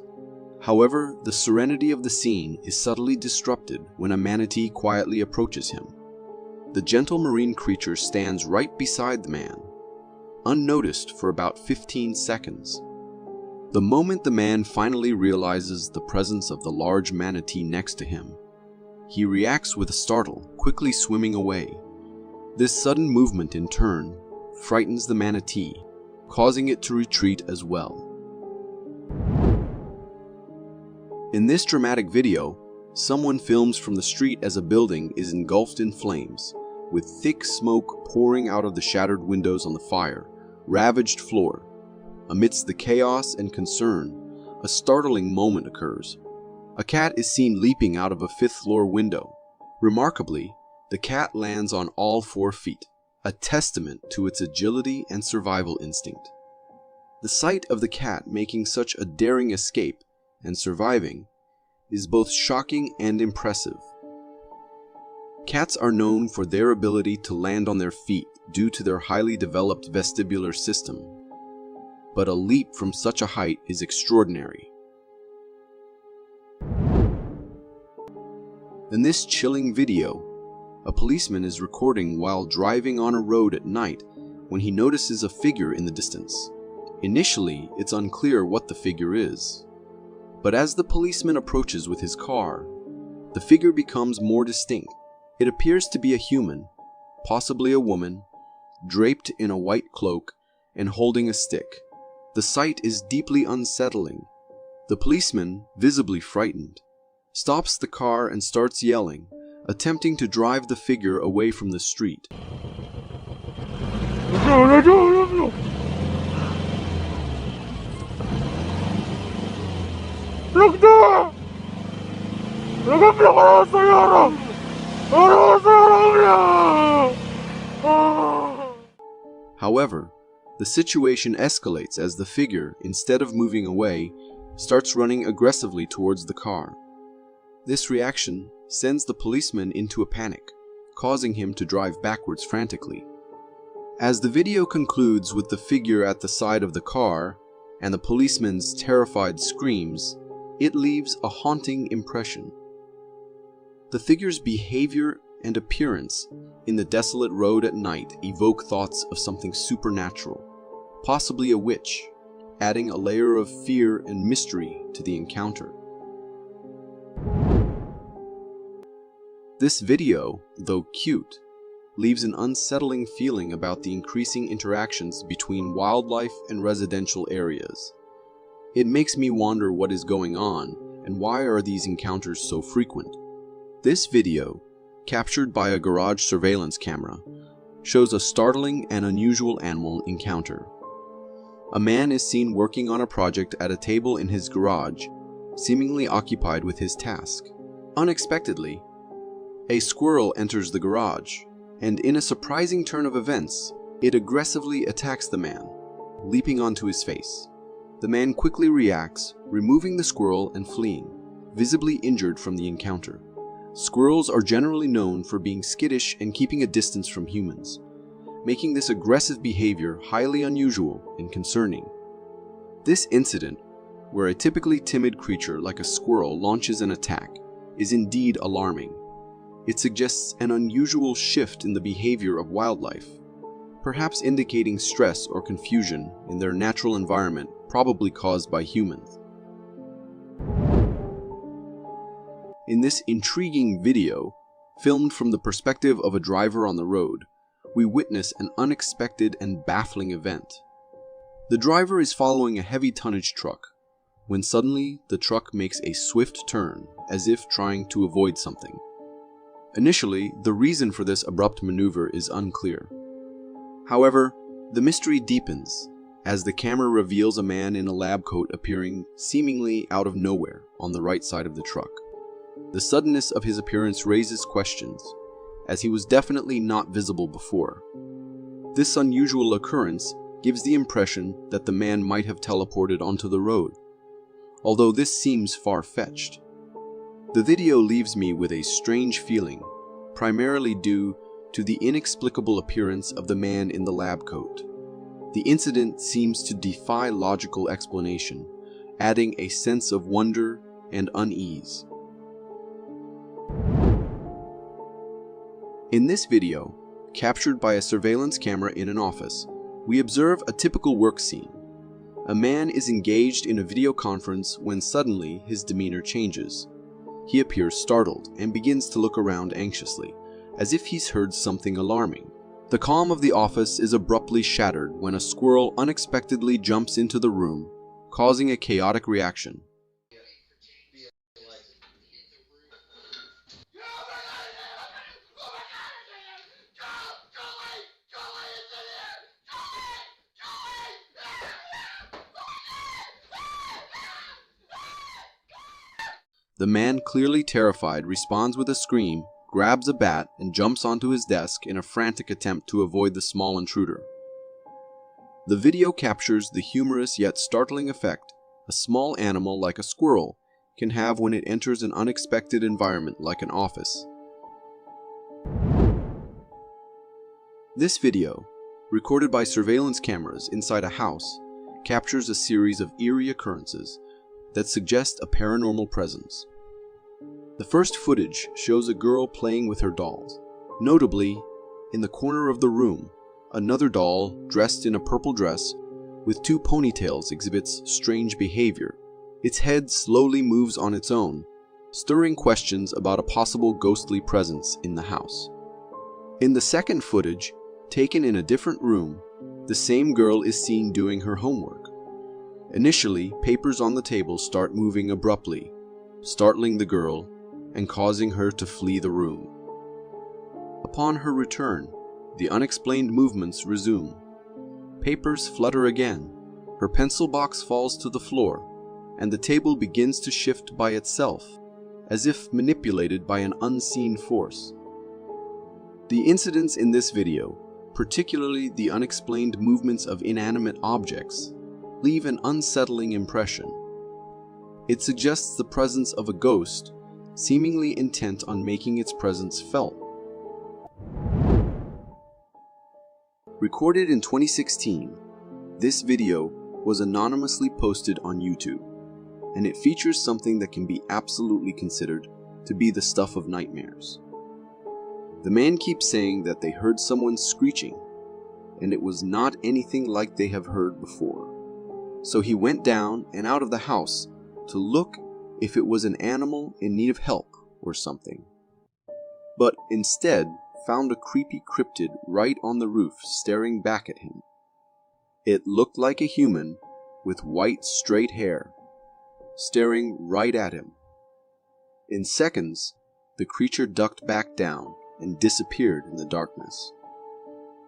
S4: However, the serenity of the scene is subtly disrupted when a manatee quietly approaches him. The gentle marine creature stands right beside the man, unnoticed for about 15 seconds. The moment the man finally realizes the presence of the large manatee next to him, he reacts with a startle, quickly swimming away. This sudden movement, in turn, frightens the manatee, causing it to retreat as well. In this dramatic video, someone films from the street as a building is engulfed in flames, with thick smoke pouring out of the shattered windows on the fire-ravaged floor. Amidst the chaos and concern, a startling moment occurs. A cat is seen leaping out of a fifth-floor window. Remarkably, the cat lands on all 4 feet, a testament to its agility and survival instinct. The sight of the cat making such a daring escape and surviving is both shocking and impressive. Cats are known for their ability to land on their feet due to their highly developed vestibular system, but a leap from such a height is extraordinary. In this chilling video, a policeman is recording while driving on a road at night when he notices a figure in the distance. Initially, it's unclear what the figure is, but as the policeman approaches with his car, the figure becomes more distinct. It appears to be a human, possibly a woman, draped in a white cloak and holding a stick. The sight is deeply unsettling. The policeman, visibly frightened, stops the car and starts yelling, attempting to drive the figure away from the street. However, the situation escalates as the figure, instead of moving away, starts running aggressively towards the car. This reaction sends the policeman into a panic, causing him to drive backwards frantically. As the video concludes with the figure at the side of the car and the policeman's terrified screams, it leaves a haunting impression. The figure's behavior and appearance in the desolate road at night evoke thoughts of something supernatural, possibly a witch, adding a layer of fear and mystery to the encounter. This video, though cute, leaves an unsettling feeling about the increasing interactions between wildlife and residential areas. It makes me wonder what is going on and why are these encounters so frequent. This video, captured by a garage surveillance camera, shows a startling and unusual animal encounter. A man is seen working on a project at a table in his garage, seemingly occupied with his task. Unexpectedly, a squirrel enters the garage, and in a surprising turn of events, it aggressively attacks the man, leaping onto his face. The man quickly reacts, removing the squirrel and fleeing, visibly injured from the encounter. Squirrels are generally known for being skittish and keeping a distance from humans, making this aggressive behavior highly unusual and concerning. This incident, where a typically timid creature like a squirrel launches an attack, is indeed alarming. It suggests an unusual shift in the behavior of wildlife, perhaps indicating stress or confusion in their natural environment, probably caused by humans. In this intriguing video, filmed from the perspective of a driver on the road, we witness an unexpected and baffling event. The driver is following a heavy tonnage truck, when suddenly the truck makes a swift turn, as if trying to avoid something. Initially, the reason for this abrupt maneuver is unclear. However, the mystery deepens as the camera reveals a man in a lab coat appearing seemingly out of nowhere on the right side of the truck. The suddenness of his appearance raises questions, as he was definitely not visible before. This unusual occurrence gives the impression that the man might have teleported onto the road, although this seems far-fetched. The video leaves me with a strange feeling, primarily due to the inexplicable appearance of the man in the lab coat. The incident seems to defy logical explanation, adding a sense of wonder and unease. In this video, captured by a surveillance camera in an office, we observe a typical work scene. A man is engaged in a video conference when suddenly his demeanor changes. He appears startled and begins to look around anxiously, as if he's heard something alarming. The calm of the office is abruptly shattered when a squirrel unexpectedly jumps into the room, causing a chaotic reaction. The man, clearly terrified, responds with a scream, grabs a bat, and jumps onto his desk in a frantic attempt to avoid the small intruder. The video captures the humorous yet startling effect a small animal like a squirrel can have when it enters an unexpected environment like an office. This video, recorded by surveillance cameras inside a house, captures a series of eerie occurrences that suggest a paranormal presence. The first footage shows a girl playing with her dolls. Notably, in the corner of the room, another doll dressed in a purple dress with two ponytails exhibits strange behavior. Its head slowly moves on its own, stirring questions about a possible ghostly presence in the house. In the second footage, taken in a different room, the same girl is seen doing her homework. Initially, papers on the table start moving abruptly, startling the girl and causing her to flee the room. Upon her return, the unexplained movements resume. Papers flutter again, her pencil box falls to the floor, and the table begins to shift by itself, as if manipulated by an unseen force. The incidents in this video, particularly the unexplained movements of inanimate objects, leave an unsettling impression. It suggests the presence of a ghost, seemingly intent on making its presence felt. Recorded in 2016, this video was anonymously posted on YouTube, and it features something that can be absolutely considered to be the stuff of nightmares. The man keeps saying that they heard someone screeching, and it was not anything like they have heard before. So he went down and out of the house to look if it was an animal in need of help or something, but instead found a creepy cryptid right on the roof staring back at him. It looked like a human with white straight hair, staring right at him. In seconds, the creature ducked back down and disappeared in the darkness.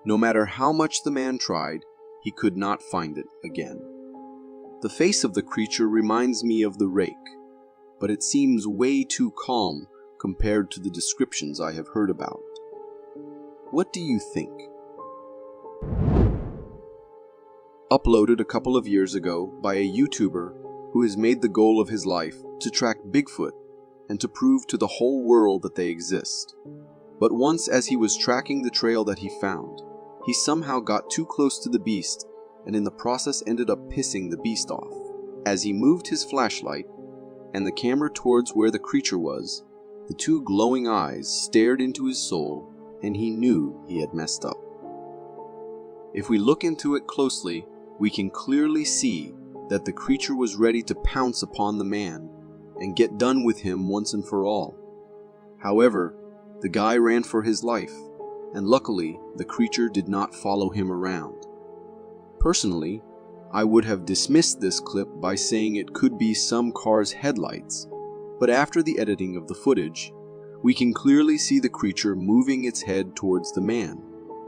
S4: No matter how much the man tried, he could not find it again. The face of the creature reminds me of the rake, but it seems way too calm compared to the descriptions I have heard about. What do you think? Uploaded a couple of years ago by a YouTuber who has made the goal of his life to track Bigfoot and to prove to the whole world that they exist. But once as he was tracking the trail that he found, he somehow got too close to the beast and in the process ended up pissing the beast off. As he moved his flashlight and the camera towards where the creature was, the two glowing eyes stared into his soul and he knew he had messed up. If we look into it closely, we can clearly see that the creature was ready to pounce upon the man and get done with him once and for all. However, the guy ran for his life, and luckily the creature did not follow him around. Personally, I would have dismissed this clip by saying it could be some car's headlights, but after the editing of the footage, we can clearly see the creature moving its head towards the man,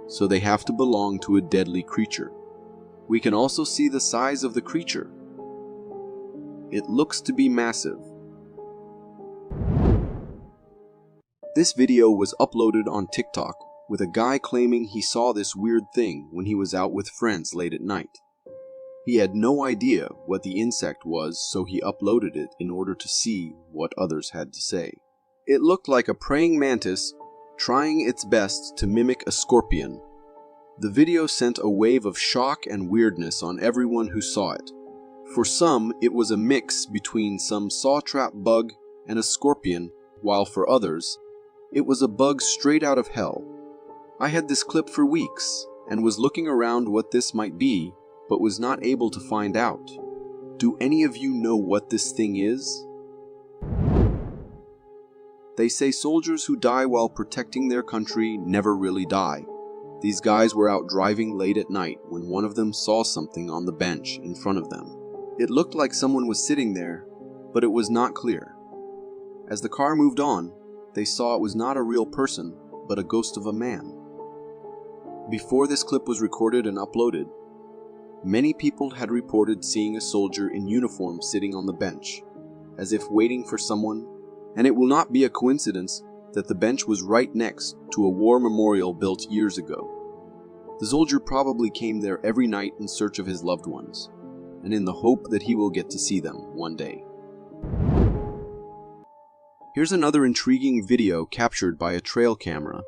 S4: so they have to belong to a deadly creature. We can also see the size of the creature. It looks to be massive. This video was uploaded on TikTok with a guy claiming he saw this weird thing when he was out with friends late at night. He had no idea what the insect was, so he uploaded it in order to see what others had to say. It looked like a praying mantis trying its best to mimic a scorpion. The video sent a wave of shock and weirdness on everyone who saw it. For some, it was a mix between some saw-trap bug and a scorpion, while for others, it was a bug straight out of hell. I had this clip for weeks and was looking around what this might be, but was not able to find out. Do any of you know what this thing is? They say soldiers who die while protecting their country never really die. These guys were out driving late at night when one of them saw something on the bench in front of them. It looked like someone was sitting there, but it was not clear. As the car moved on, they saw it was not a real person, but a ghost of a man. Before this clip was recorded and uploaded, many people had reported seeing a soldier in uniform sitting on the bench, as if waiting for someone, and it will not be a coincidence that the bench was right next to a war memorial built years ago. The soldier probably came there every night in search of his loved ones, and in the hope that he will get to see them one day. Here's another intriguing video captured by a trail camera,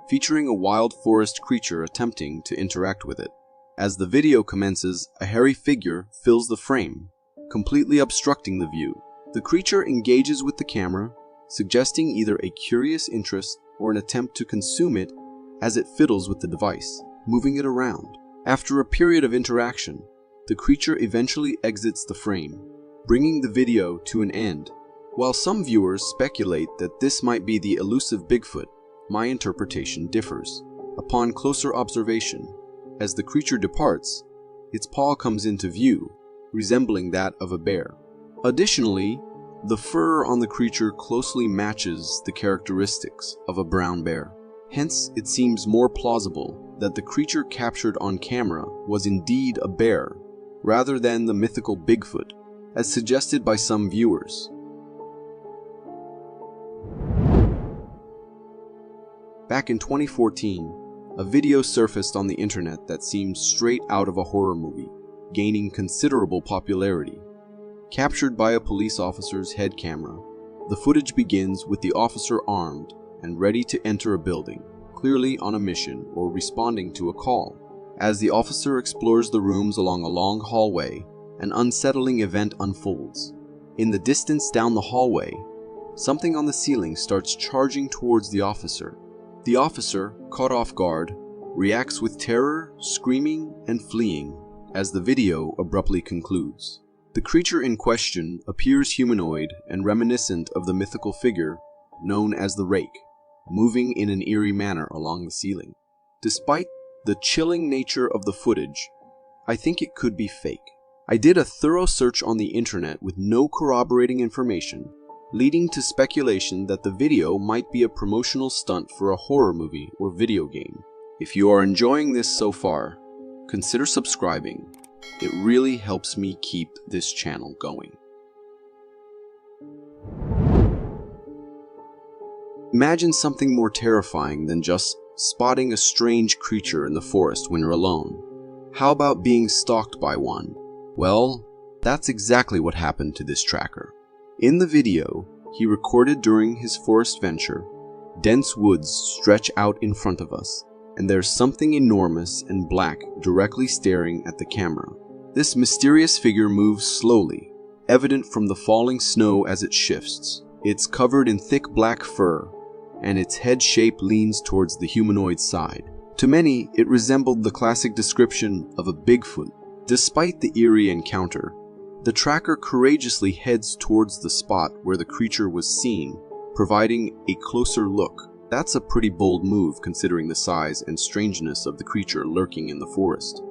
S4: featuring a wild forest creature attempting to interact with it. As the video commences, a hairy figure fills the frame, completely obstructing the view. The creature engages with the camera, suggesting either a curious interest or an attempt to consume it as it fiddles with the device, moving it around. After a period of interaction, the creature eventually exits the frame, bringing the video to an end. While some viewers speculate that this might be the elusive Bigfoot, my interpretation differs. Upon closer observation, as the creature departs, its paw comes into view, resembling that of a bear. Additionally, the fur on the creature closely matches the characteristics of a brown bear. Hence, it seems more plausible that the creature captured on camera was indeed a bear, rather than the mythical Bigfoot, as suggested by some viewers. Back in 2014, a video surfaced on the internet that seems straight out of a horror movie, gaining considerable popularity. Captured by a police officer's head camera, the footage begins with the officer armed and ready to enter a building, clearly on a mission or responding to a call. As the officer explores the rooms along a long hallway, an unsettling event unfolds. In the distance down the hallway, something on the ceiling starts charging towards the officer. The officer, caught off guard, reacts with terror, screaming, and fleeing as the video abruptly concludes. The creature in question appears humanoid and reminiscent of the mythical figure known as the Rake, moving in an eerie manner along the ceiling. Despite the chilling nature of the footage, I think it could be fake. I did a thorough search on the internet with no corroborating information, leading to speculation that the video might be a promotional stunt for a horror movie or video game. If you are enjoying this so far, consider subscribing. It really helps me keep this channel going. Imagine something more terrifying than just spotting a strange creature in the forest when you're alone. How about being stalked by one? Well, that's exactly what happened to this tracker. In the video he recorded during his forest venture, dense woods stretch out in front of us, and there's something enormous and black directly staring at the camera. This mysterious figure moves slowly, evident from the falling snow as it shifts. It's covered in thick black fur, and its head shape leans towards the humanoid side. To many, it resembled the classic description of a Bigfoot. Despite the eerie encounter, the tracker courageously heads towards the spot where the creature was seen, providing a closer look. That's a pretty bold move considering the size and strangeness of the creature lurking in the forest.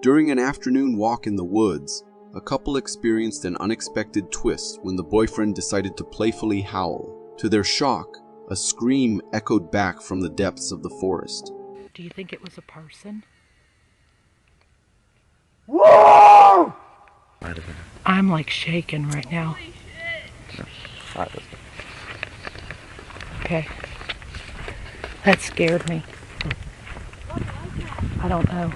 S4: During an afternoon walk in the woods, a couple experienced an unexpected twist when the boyfriend decided to playfully howl. To their shock, a scream echoed back from the depths of the forest.
S12: Do you think it was a person?
S10: Whoa!
S12: I'm like shaking right now. Okay. That scared me. I don't know.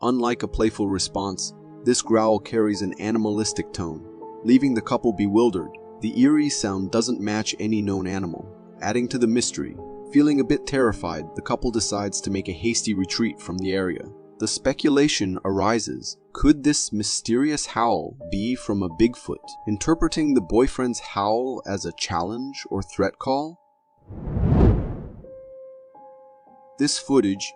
S4: Unlike a playful response, this growl carries an animalistic tone, leaving the couple bewildered. The eerie sound doesn't match any known animal, adding to the mystery. Feeling a bit terrified, the couple decides to make a hasty retreat from the area. The speculation arises, could this mysterious howl be from a Bigfoot, interpreting the boyfriend's howl as a challenge or threat call? This footage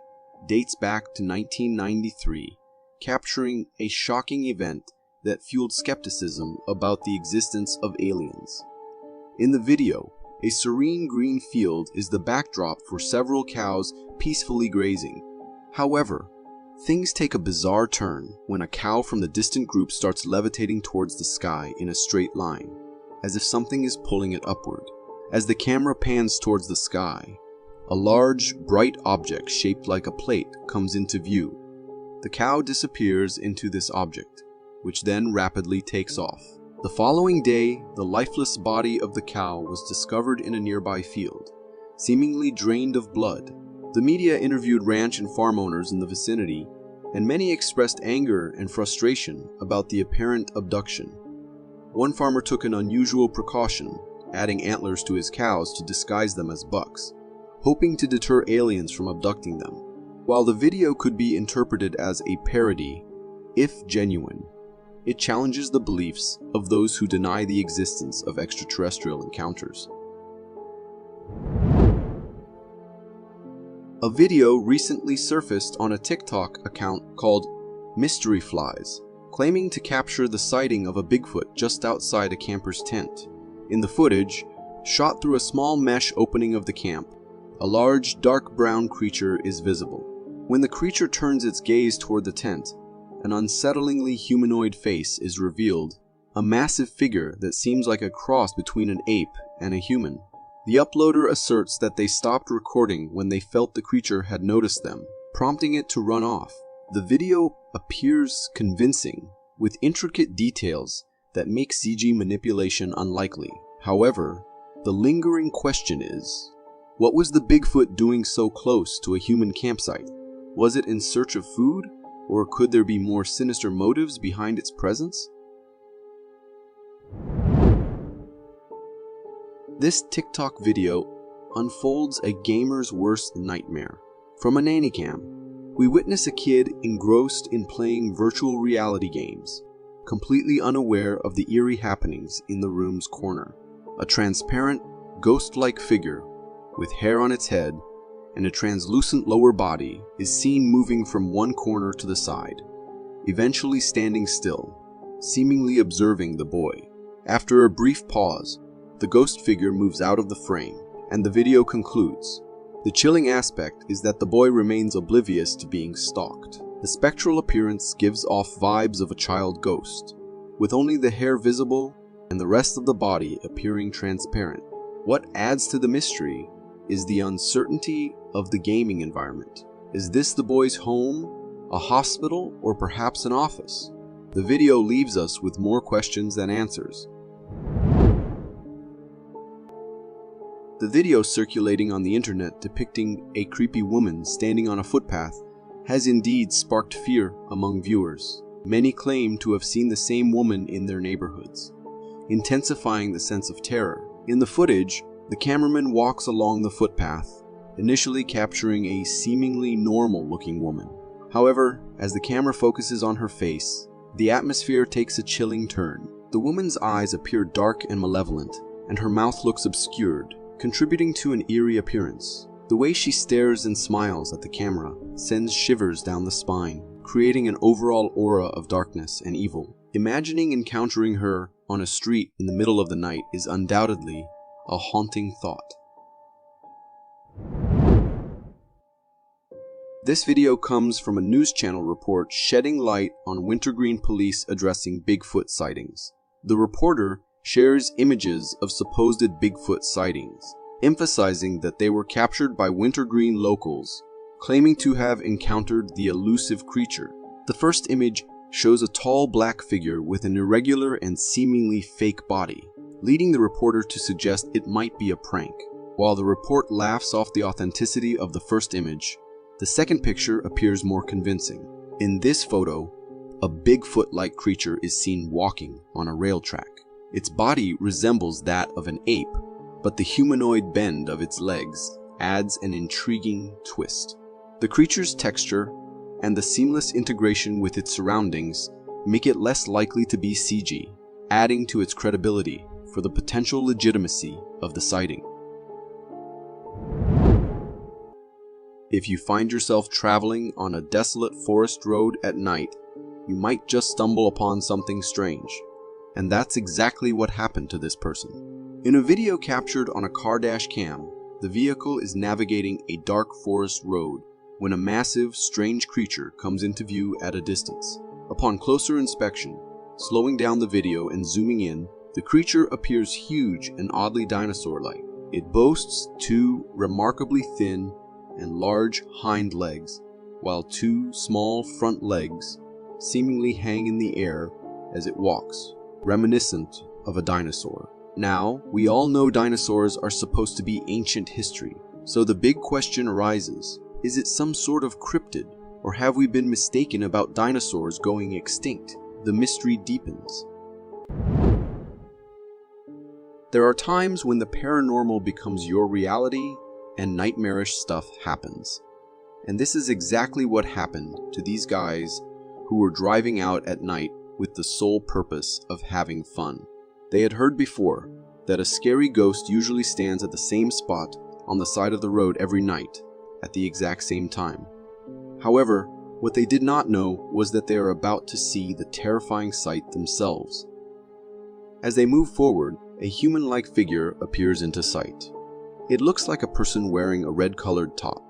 S4: dates back to 1993, capturing a shocking event that fueled skepticism about the existence of aliens. In the video, a serene green field is the backdrop for several cows peacefully grazing. However, things take a bizarre turn when a cow from the distant group starts levitating towards the sky in a straight line, as if something is pulling it upward. As the camera pans towards the sky, a large, bright object shaped like a plate comes into view. The cow disappears into this object, which then rapidly takes off. The following day, the lifeless body of the cow was discovered in a nearby field, seemingly drained of blood. The media interviewed ranch and farm owners in the vicinity, and many expressed anger and frustration about the apparent abduction. One farmer took an unusual precaution, adding antlers to his cows to disguise them as bucks, hoping to deter aliens from abducting them. While the video could be interpreted as a parody, if genuine, it challenges the beliefs of those who deny the existence of extraterrestrial encounters. A video recently surfaced on a TikTok account called Mystery Flies, claiming to capture the sighting of a Bigfoot just outside a camper's tent. In the footage, shot through a small mesh opening of the camp, a large, dark brown creature is visible. When the creature turns its gaze toward the tent, an unsettlingly humanoid face is revealed, a massive figure that seems like a cross between an ape and a human. The uploader asserts that they stopped recording when they felt the creature had noticed them, prompting it to run off. The video appears convincing, with intricate details that make CG manipulation unlikely. However, the lingering question is, what was the Bigfoot doing so close to a human campsite? Was it in search of food, or could there be more sinister motives behind its presence? This TikTok video unfolds a gamer's worst nightmare. From a nanny cam, we witness a kid engrossed in playing virtual reality games, completely unaware of the eerie happenings in the room's corner. A transparent, ghost-like figure with hair on its head and a translucent lower body is seen moving from one corner to the side, eventually standing still, seemingly observing the boy. After a brief pause, the ghost figure moves out of the frame, and the video concludes. The chilling aspect is that the boy remains oblivious to being stalked. The spectral appearance gives off vibes of a child ghost, with only the hair visible and the rest of the body appearing transparent. What adds to the mystery is the uncertainty of the gaming environment. Is this the boy's home, a hospital, or perhaps an office? The video leaves us with more questions than answers. The video circulating on the internet depicting a creepy woman standing on a footpath has indeed sparked fear among viewers. Many claim to have seen the same woman in their neighborhoods, intensifying the sense of terror. In the footage, the cameraman walks along the footpath, initially capturing a seemingly normal-looking woman. However, as the camera focuses on her face, the atmosphere takes a chilling turn. The woman's eyes appear dark and malevolent, and her mouth looks obscured, contributing to an eerie appearance. The way she stares and smiles at the camera sends shivers down the spine, creating an overall aura of darkness and evil. Imagining encountering her on a street in the middle of the night is undoubtedly a haunting thought. This video comes from a news channel report shedding light on Wintergreen police addressing Bigfoot sightings. The reporter shares images of supposed Bigfoot sightings, emphasizing that they were captured by Wintergreen locals, claiming to have encountered the elusive creature. The first image shows a tall black figure with an irregular and seemingly fake body, leading the reporter to suggest it might be a prank. While the report laughs off the authenticity of the first image, the second picture appears more convincing. In this photo, a Bigfoot-like creature is seen walking on a rail track. Its body resembles that of an ape, but the humanoid bend of its legs adds an intriguing twist. The creature's texture and the seamless integration with its surroundings make it less likely to be CG, adding to its credibility for the potential legitimacy of the sighting. If you find yourself traveling on a desolate forest road at night, you might just stumble upon something strange. And that's exactly what happened to this person. In a video captured on a car dash cam, the vehicle is navigating a dark forest road when a massive, strange creature comes into view at a distance. Upon closer inspection, slowing down the video and zooming in, the creature appears huge and oddly dinosaur-like. It boasts two remarkably thin and large hind legs, while two small front legs seemingly hang in the air as it walks, reminiscent of a dinosaur. Now, we all know dinosaurs are supposed to be ancient history, so the big question arises, is it some sort of cryptid, or have we been mistaken about dinosaurs going extinct? The mystery deepens. There are times when the paranormal becomes your reality and nightmarish stuff happens. And this is exactly what happened to these guys who were driving out at night with the sole purpose of having fun. They had heard before that a scary ghost usually stands at the same spot on the side of the road every night at the exact same time. However, what they did not know was that they are about to see the terrifying sight themselves. As they move forward, a human-like figure appears into sight. It looks like a person wearing a red-colored top,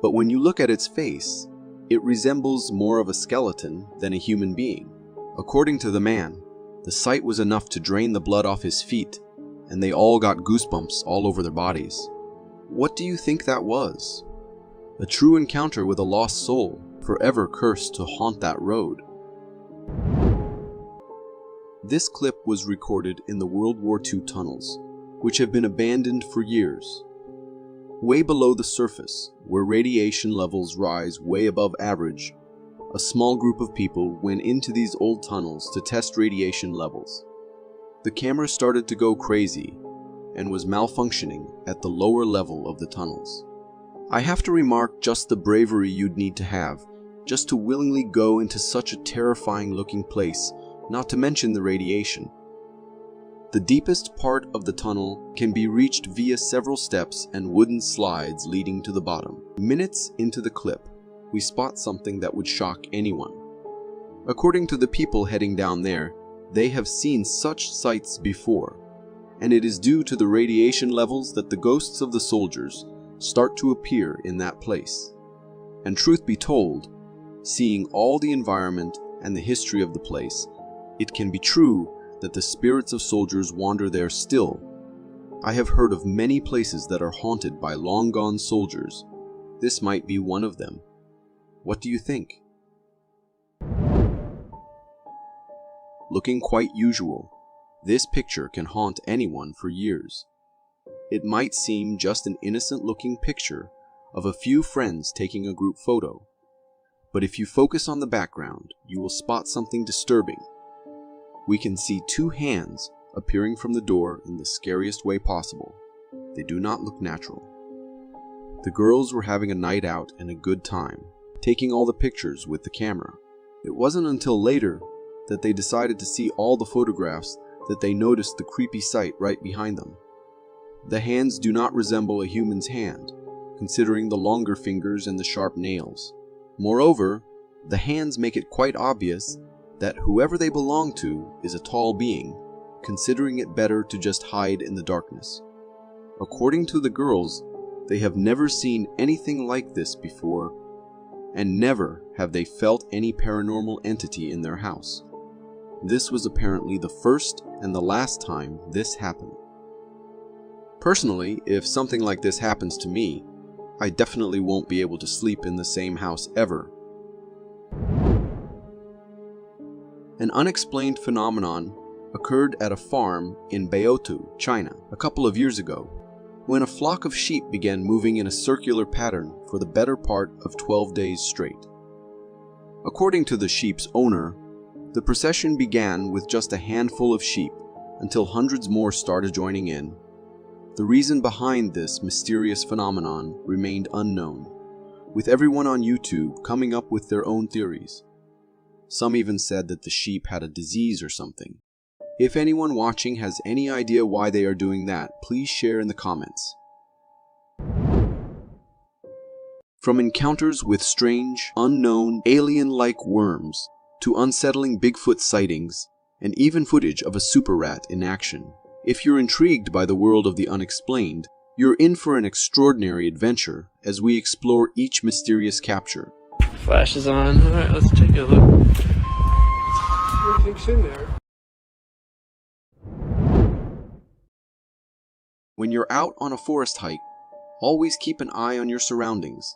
S4: but when you look at its face, it resembles more of a skeleton than a human being. According to the man, the sight was enough to drain the blood off his feet, and they all got goosebumps all over their bodies. What do you think that was? A true encounter with a lost soul, forever cursed to haunt that road. This clip was recorded in the World War II tunnels, which have been abandoned for years. Way below the surface, where radiation levels rise way above average, a small group of people went into these old tunnels to test radiation levels. The camera started to go crazy and was malfunctioning at the lower level of the tunnels. I have to remark just the bravery you'd need to have just to willingly go into such a terrifying looking place, not to mention the radiation. The deepest part of the tunnel can be reached via several steps and wooden slides leading to the bottom. Minutes into the clip, we spot something that would shock anyone. According to the people heading down there, they have seen such sights before, and it is due to the radiation levels that the ghosts of the soldiers start to appear in that place. And truth be told, seeing all the environment and the history of the place, it can be true that the spirits of soldiers wander there still. I have heard of many places that are haunted by long-gone soldiers. This might be one of them. What do you think? Looking quite usual, this picture can haunt anyone for years. It might seem just an innocent-looking picture of a few friends taking a group photo. But if you focus on the background, you will spot something disturbing. We can see two hands appearing from the door in the scariest way possible. They do not look natural. The girls were having a night out and a good time, taking all the pictures with the camera. It wasn't until later that they decided to see all the photographs that they noticed the creepy sight right behind them. The hands do not resemble a human's hand, considering the longer fingers and the sharp nails. Moreover, the hands make it quite obvious that whoever they belong to is a tall being, considering it better to just hide in the darkness. According to the girls, they have never seen anything like this before, and never have they felt any paranormal entity in their house. This was apparently the first and the last time this happened. Personally, if something like this happens to me, I definitely won't be able to sleep in the same house ever. An unexplained phenomenon occurred at a farm in Baotou, China, a couple of years ago, when a flock of sheep began moving in a circular pattern for the better part of 12 days straight. According to the sheep's owner, the procession began with just a handful of sheep until hundreds more started joining in. The reason behind this mysterious phenomenon remained unknown, with everyone on YouTube coming up with their own theories. Some even said that the sheep had a disease or something. If anyone watching has any idea why they are doing that, please share in the comments. From encounters with strange, unknown, alien-like worms, to unsettling Bigfoot sightings, and even footage of a super rat in action. If you're intrigued by the world of the unexplained, you're in for an extraordinary adventure as we explore each mysterious capture.
S5: Flash is on. Alright, let's take a look. Everything's in there.
S4: When you're out on a forest hike, always keep an eye on your surroundings,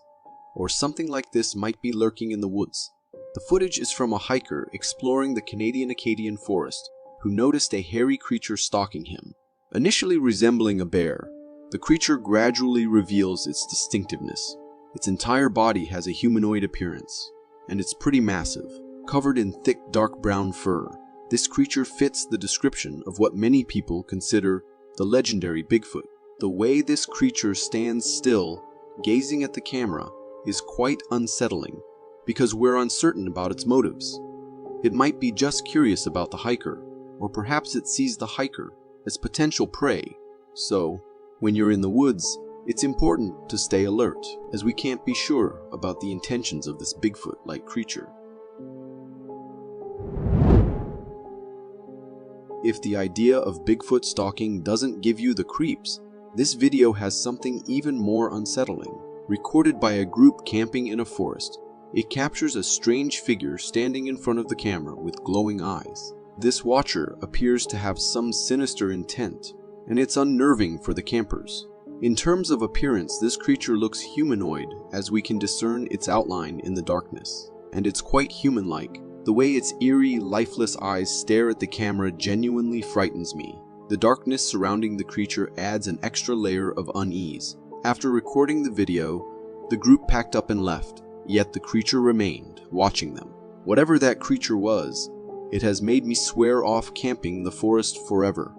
S4: or something like this might be lurking in the woods. The footage is from a hiker exploring the Canadian Acadian forest who noticed a hairy creature stalking him. Initially resembling a bear, the creature gradually reveals its distinctiveness. Its entire body has a humanoid appearance, and it's pretty massive, covered in thick dark brown fur. This creature fits the description of what many people consider the legendary Bigfoot. The way this creature stands still, gazing at the camera, is quite unsettling, because we're uncertain about its motives. It might be just curious about the hiker, or perhaps it sees the hiker as potential prey. So, when you're in the woods, it's important to stay alert, as we can't be sure about the intentions of this Bigfoot-like creature. If the idea of Bigfoot stalking doesn't give you the creeps, this video has something even more unsettling. Recorded by a group camping in a forest, it captures a strange figure standing in front of the camera with glowing eyes. This watcher appears to have some sinister intent, and it's unnerving for the campers. In terms of appearance, this creature looks humanoid, as we can discern its outline in the darkness, and it's quite human-like. The way its eerie, lifeless eyes stare at the camera genuinely frightens me. The darkness surrounding the creature adds an extra layer of unease. After recording the video, the group packed up and left, yet the creature remained, watching them. Whatever that creature was, it has made me swear off camping the forest forever.